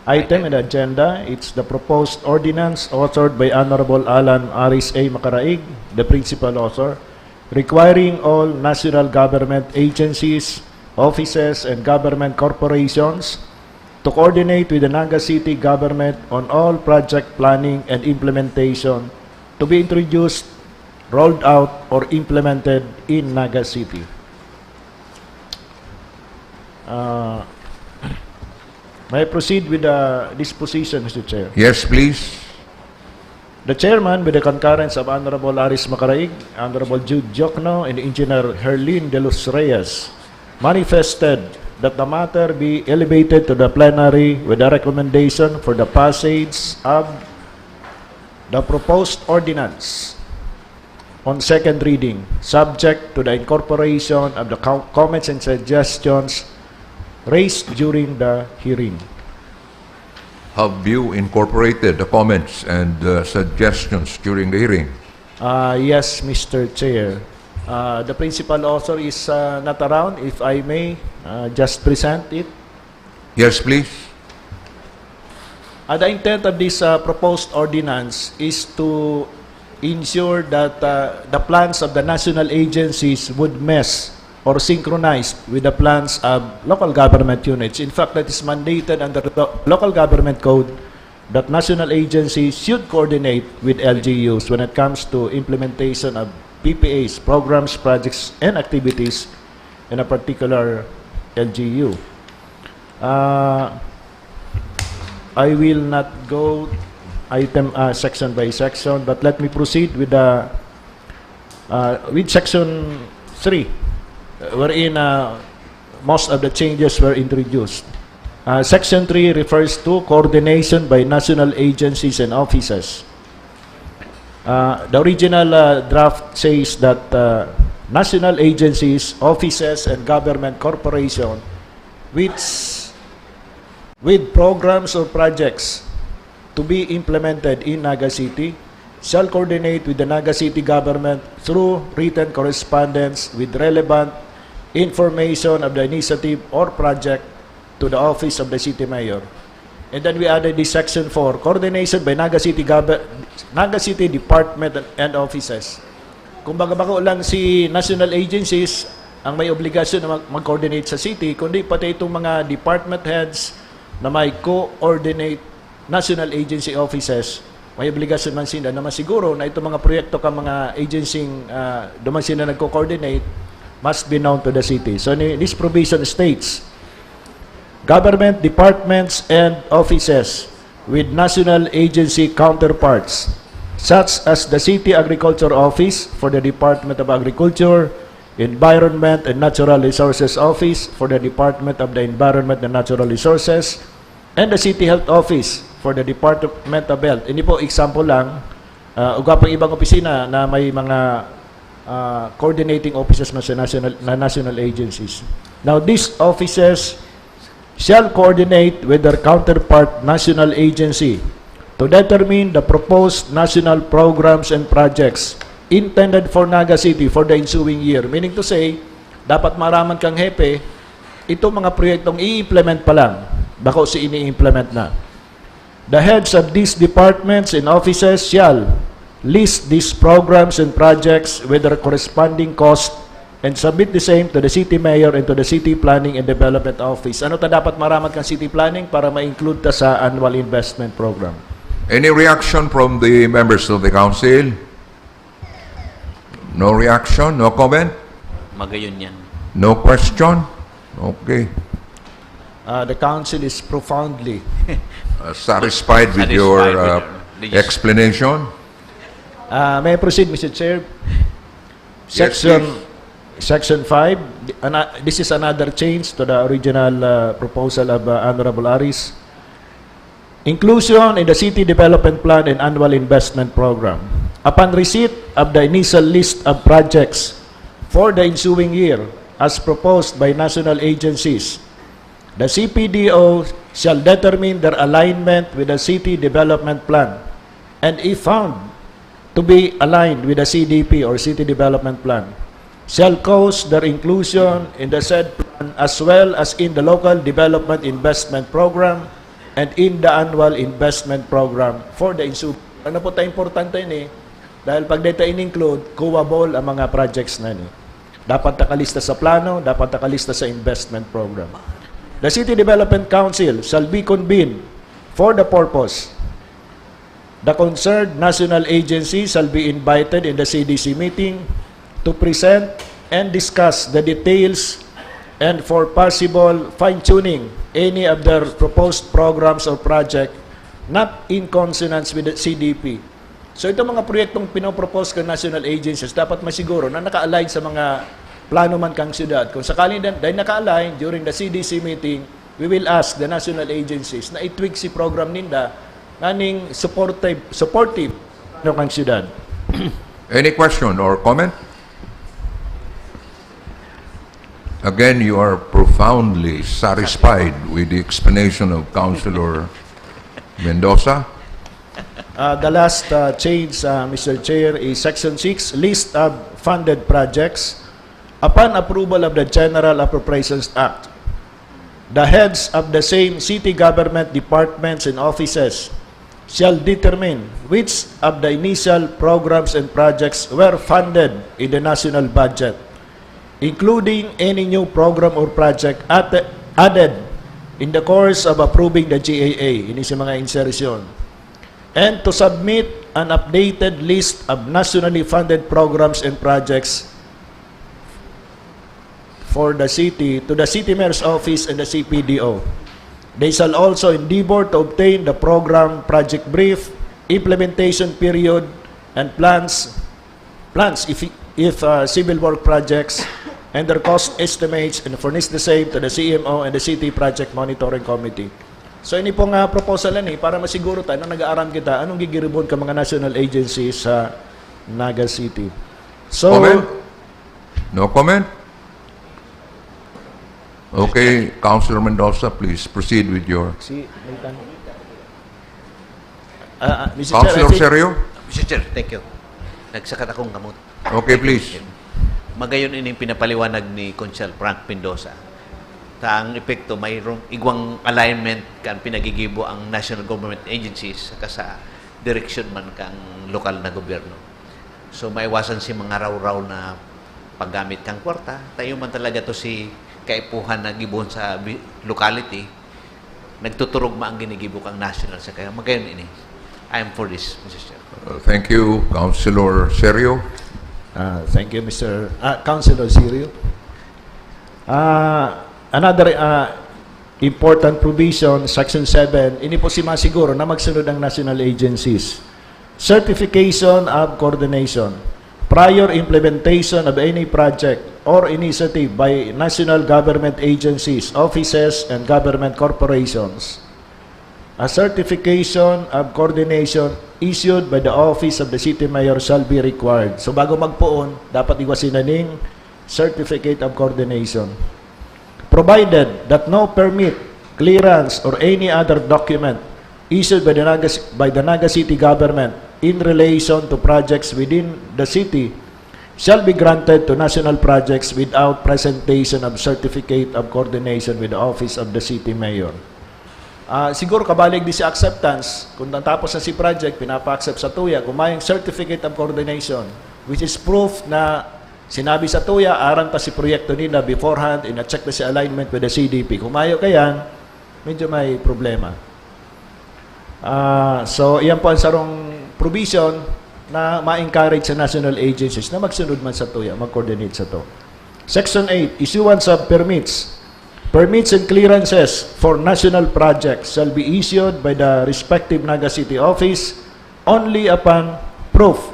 item in the agenda. It's the proposed ordinance authored by Honorable Alan Aris A. Macaraig, the principal author, requiring all national government agencies, offices, and government corporations to coordinate with the Naga City government on all project planning and implementation to be introduced, rolled out, or implemented in Naga City. May I proceed with the disposition, Mr. Chair? Yes, please. The chairman, with the concurrence of Honorable Aris Macaraig, Honorable Jude Jokno, and Engineer Herlin de los Reyes, manifested that the matter be elevated to the plenary with a recommendation for the passage of the proposed ordinance on second reading, subject to the incorporation of the comments and suggestions raised during the hearing. Have you incorporated the comments and suggestions during the hearing? Yes, Mr. Chair. The principal author is not around. If I may just present it. Yes, please. The intent of this proposed ordinance is to ensure that the plans of the national agencies would mesh or synchronize with the plans of local government units. In fact, that is mandated under the local government code that national agencies should coordinate with LGUs when it comes to implementation of PPAs, programs, projects, and activities in a particular LGU. I will not go item section by section, but let me proceed with the with section 3, wherein most of the changes were introduced. Section 3 refers to coordination by national agencies and offices. The original draft says that national agencies, offices, and government corporations with programs or projects to be implemented in Naga City shall coordinate with the Naga City government through written correspondence with relevant information of the initiative or project to the office of the city mayor. And then we added this section 4, coordination by Naga City department and offices. Kung baga-bako lang si national agencies ang may obligasyon na mag-coordinate sa city, kundi pati itong mga department heads na may coordinate national agency offices, may obligasyon man sila na masiguro na itong mga proyekto ka mga agencing duman sila nagko-coordinate must be known to the city. So this provision states, government departments and offices with national agency counterparts, such as the City Agriculture Office for the Department of Agriculture, Environment and Natural Resources Office for the Department of the Environment and Natural Resources, and the City Health Office for the Department of Health. Hindi po example lang, uga pang ibang opisina na may mga coordinating offices na sa national agencies. Now, these offices shall coordinate with their counterpart national agency to determine the proposed national programs and projects intended for Naga City for the ensuing year. Meaning to say, dapat maraman kang hepe, itong mga proyektong i-implement pa lang, bako si ini-implement na. The heads of these departments and offices shall list these programs and projects with their corresponding cost and submit the same to the city mayor and to the city planning and development office. Ano ta dapat maraman kang city planning para ma-include ta sa annual investment program? Any reaction from the members of the council? No reaction? No comment? Magayon yan. No question? Okay. The council is profoundly Satisfied with Satisfied your with your explanation? may I proceed, Mr. Chair? Yes, Section 5, this is another change to the original proposal of Honorable Aris. Inclusion in the City Development Plan and Annual Investment Program. Upon receipt of the initial list of projects for the ensuing year as proposed by national agencies, the CPDO shall determine their alignment with the City Development Plan, and if found to be aligned with the CDP or City Development Plan, shall cause their inclusion in the said plan as well as in the Local Development Investment Program and in the Annual Investment Program for the ensuing. Ano po tayo importante ni? Dahil pag data in-include, kuwabol ang mga projects na ni. Dapat nakalista sa plano, dapat nakalista sa investment program. The City Development Council shall be convened for the purpose. The concerned national agency shall be invited in the CDC meeting to present and discuss the details and for possible fine-tuning any of their proposed programs or project not in consonance with the CDP. So itong mga proyektong pinopropose ng national agencies, dapat masiguro na naka-align sa mga plano man kang syudad. Kung sakaling dahil naka-align during the CDC meeting, we will ask the national agencies na i-tweak si program ninda nganing supportive ng kang syudad. Any question or comment? Again, you are profoundly satisfied with the explanation of Councilor Mendoza. The last change, Mr. Chair, is Section 6, List of Funded Projects. Upon approval of the General Appropriations Act, the heads of the same city government departments and offices shall determine which of the initial programs and projects were funded in the national budget, including any new program or project added in the course of approving the GAA, ini sa mga insertion, and to submit an updated list of nationally funded programs and projects for the city to the City Mayor's Office and the CPDO. They shall also endeavor to obtain the program project brief, implementation period, and plans if civil work projects and their cost estimates and furnish the same to the CMO and the City Project Monitoring Committee. So ini pong proposal ni para masiguro tayo na nag-aaram kita anong gigiribon ka mga national agencies sa Naga City. So Comment? No comment? Okay, Councilor Mendoza, please proceed with your... si Nathan. Mr. Chair, I Councilor think- Serio? Mr. Chair, thank you. Nagsakat akong gamot. Okay, please. Magayon ining pinapaliwanag ni Consul Frank Mendoza. Ang epekto, mayroong igwang alignment kan pinagigibo ang national government agencies saka sa direction man kang lokal na gobyerno. So maiwasan si mga raw-raw na paggamit kang kwarta. Tayo man talaga to si kaipuhan na gibon sa locality. Nagtuturog ma ang ginigibo kang national sa kaya magayon ini. I am for this, Mr. Chair. Thank you, Councilor Serio. Thank you, Mr. Councilor Sirio. Another important provision, Section 7, ini po si masiguro na magsunod ang national agencies. Certification of coordination. Prior implementation of any project or initiative by national government agencies, offices, and government corporations. A certification of coordination issued by the office of the city mayor shall be required. So bago magpuon, dapat iwasin na ning certificate of coordination. Provided that no permit, clearance, or any other document issued by the Naga City government in relation to projects within the city shall be granted to national projects without presentation of certificate of coordination with the office of the city mayor. Siguro kabalig di si acceptance, kung natapos na si project, pinapa-accept sa tuya, kung may certificate of coordination, which is proof na sinabi sa tuya, aran ta si proyekto nila beforehand, ina-check na si alignment with the CDP. Kung mayo ka yan, medyo may problema. So, iyan po ang sarong provision na ma-encourage sa national agencies na magsunod man sa tuya, mag-coordinate sa to. Section 8, issuance of permits. Permits and clearances for national projects shall be issued by the respective Naga City office only upon proof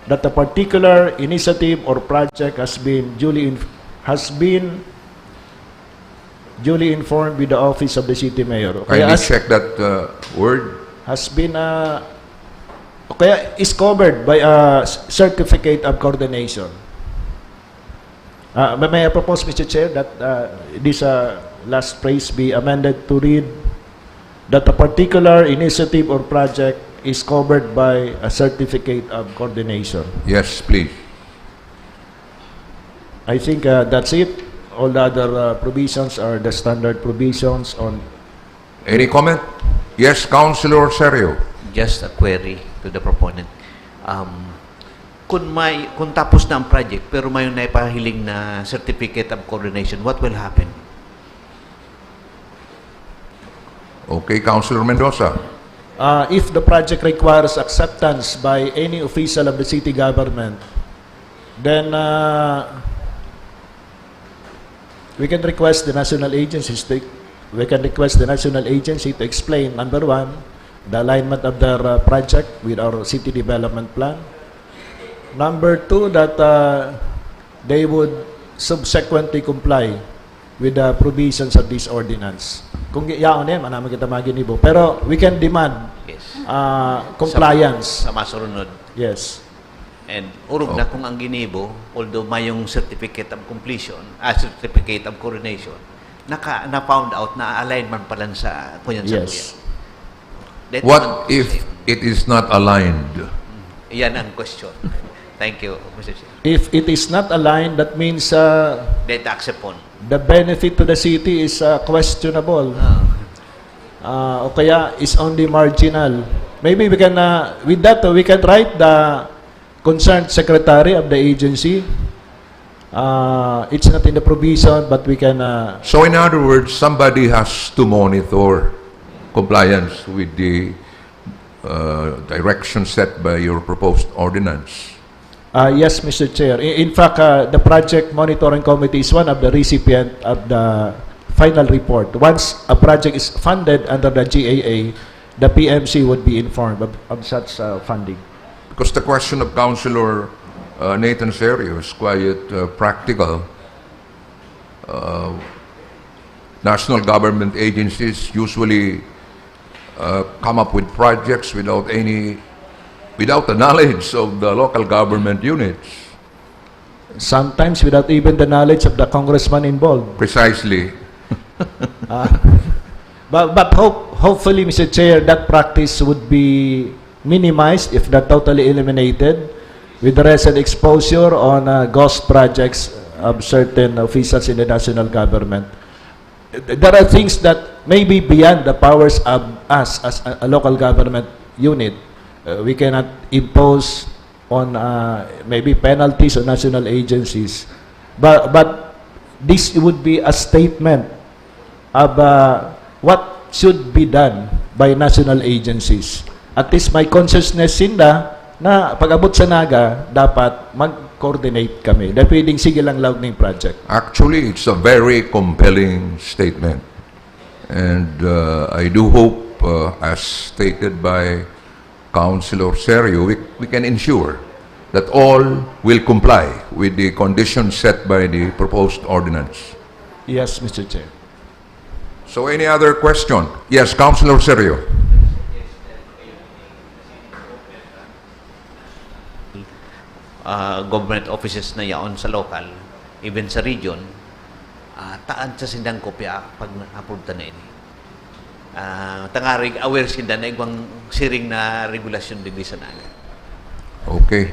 that a particular initiative or project has been duly informed with the office of the city mayor. Kindly check that word. Has been kaya is covered by a certificate of coordination. May I propose, Mr. Chair, that this last phrase be amended to read that a particular initiative or project is covered by a certificate of coordination. Yes, please. I think that's it. All the other provisions are the standard provisions on. Any comment? Yes, Councilor Serio. Just a query to the proponent. Kung tapos na ang project pero may naipahiling na certificate of coordination, what will happen? Okay, Councilor Mendoza. If the project requires acceptance by any official of the city government, then we can request the national agencies to explain, number one, the alignment of their project with our city development plan. Number two, that they would subsequently comply with the provisions of this ordinance. Kung yaon yan, manama kita maginibo. Pero we can demand Yes. compliance. Sa masurunod. Yes. And urog na kung ang ginibo, although mayong certificate of completion, certificate of coordination, na-found out na alignment pa lang sa kunyan sa Yes. kuya. What if it is not aligned? Yan ang question. Thank you, Mr. Chair. If it is not aligned, that means Data accept on. the benefit to the city is questionable. O kaya is only marginal. Maybe we can, with that, we can write the concerned secretary of the agency. It's not in the provision, but we can... So in other words, somebody has to monitor compliance with the direction set by your proposed ordinance. Yes, Mr. Chair. In fact, the Project Monitoring Committee is one of the recipient of the final report. Once a project is funded under the GAA, the PMC would be informed of such funding. Because the question of Councilor Nathan Serio is quite practical. National government agencies usually come up with projects without the knowledge of the local government units. Sometimes without even the knowledge of the congressman involved. Precisely. But hopefully, Mr. Chair, that practice would be minimized, if not totally eliminated, with the recent exposure on ghost projects of certain officials in the national government. There are things that may be beyond the powers of us as a local government unit. We cannot impose on maybe penalties on national agencies. But this would be a statement of what should be done by national agencies. At least may consciousness sila na pag-abot sa Naga, dapat mag-coordinate kami. Dahil pwedeng sige lang loud ng project. Actually, it's a very compelling statement. And I do hope, as stated by Councilor Serio, we can ensure that all will comply with the conditions set by the proposed ordinance. Yes, Mr. Chair. So any other question? Yes, Councilor Serio. Government offices na yaon sa local, even sa region, taan sa sindang kopya pag napunta na ini. Tangarig aware sinda na igwang siring na regulasyon din sa naga. Okay.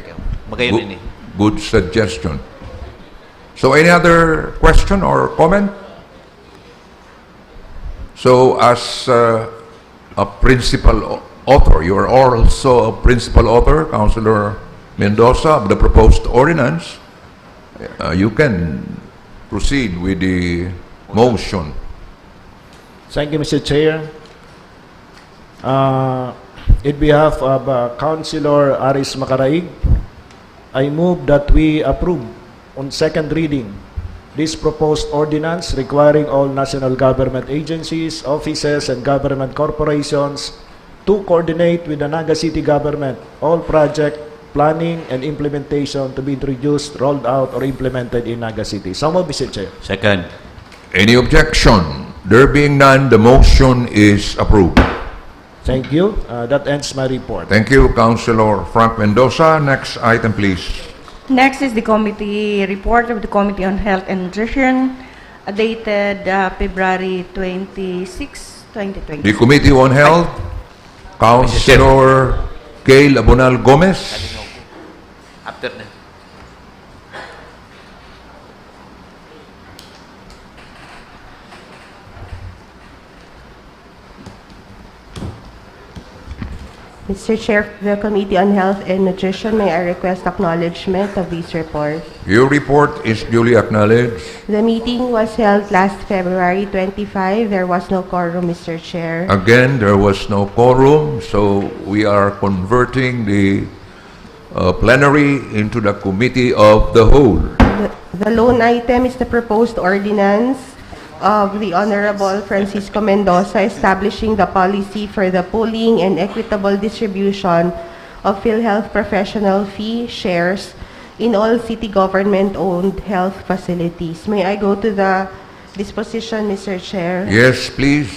Magayon ini. Good suggestion. So any other question or comment? So as a principal author, you are also a principal author, Councilor Mendoza, of the proposed ordinance. You can proceed with the motion. Thank you, Mr. Chair. In behalf of Councilor Aris Macaraig, I move that we approve on second reading this proposed ordinance requiring all national government agencies, offices, and government corporations to coordinate with the Naga City government all project planning and implementation to be introduced, rolled out, or implemented in Naga City. So moved, Mr. Chair. Second. Any objection? There being none, the motion is approved. Thank you. That ends my report. Thank you, Councilor Frank Mendoza. Next item, please. Next is the committee report of the Committee on Health and Nutrition, dated February 26, 2020. The Committee on Health, Councilor Gail Abonal Gomez. After na. Mr. Chair, for the Committee on Health and Nutrition, may I request acknowledgement of this report? Your report is duly acknowledged. The meeting was held last February 25. There was no quorum, Mr. Chair. Again, there was no quorum, so we are converting the plenary into the Committee of the Whole. The lone item is the proposed ordinance of the Honorable Francisco Mendoza establishing the policy for the pooling and equitable distribution of PhilHealth professional fee shares in all city government-owned health facilities. May I go to the disposition, Mr. Chair? Yes, please.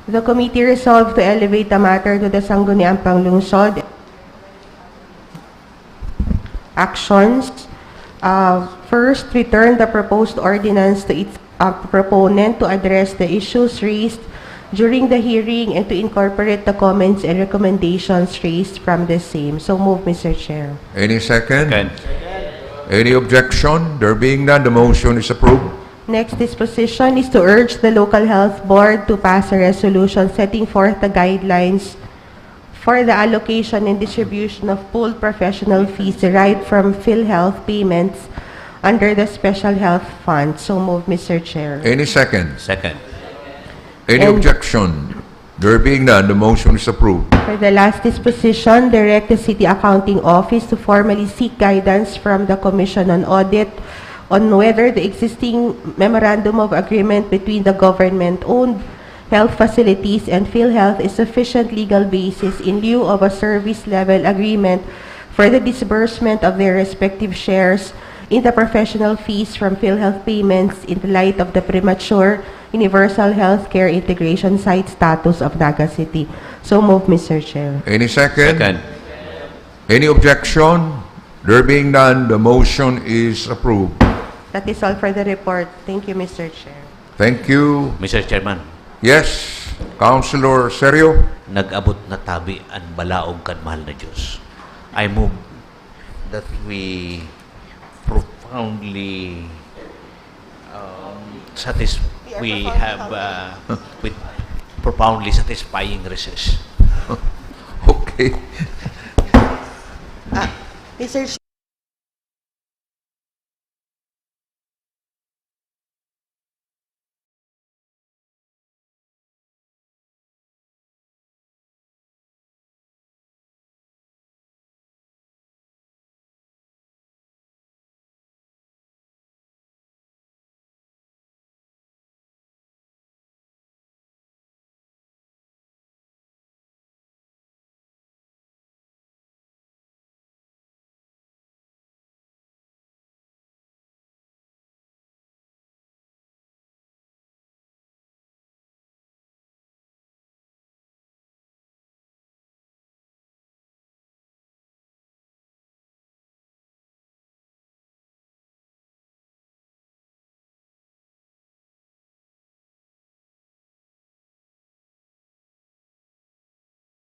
The committee resolved to elevate the matter to the Sangguniang Panglungsod. Actions. First, return the proposed ordinance to its proponent to address the issues raised during the hearing and to incorporate the comments and recommendations raised from the same. So move, Mr. Chair. Any second? Second. Any objection? There being none, the motion is approved. Next disposition is to urge the Local Health Board to pass a resolution setting forth the guidelines for the allocation and distribution of pooled professional fees derived from PhilHealth payments under the Special Health Fund. So move, Mr. Chair. Any second? Second. Any And- objection? There being none, the motion is approved. For the last disposition, direct the City Accounting Office to formally seek guidance from the Commission on Audit on whether the existing memorandum of agreement between the government-owned health facilities and PhilHealth is sufficient legal basis in lieu of a service level agreement for the disbursement of their respective shares in the professional fees from PhilHealth payments in the light of the premature universal healthcare integration site status of Naga City. So move, Mr. Chair. Any second? Second. Any objection? There being none, the motion is approved. That is all for the report. Thank you, Mr. Chair. Thank you. Mr. Chairman, Yes, Councilor Serio. nag-abot na tabi ang balaog kan mahal na Diyos. I move that we profoundly we have with profoundly satisfying recess. Okay. Mr.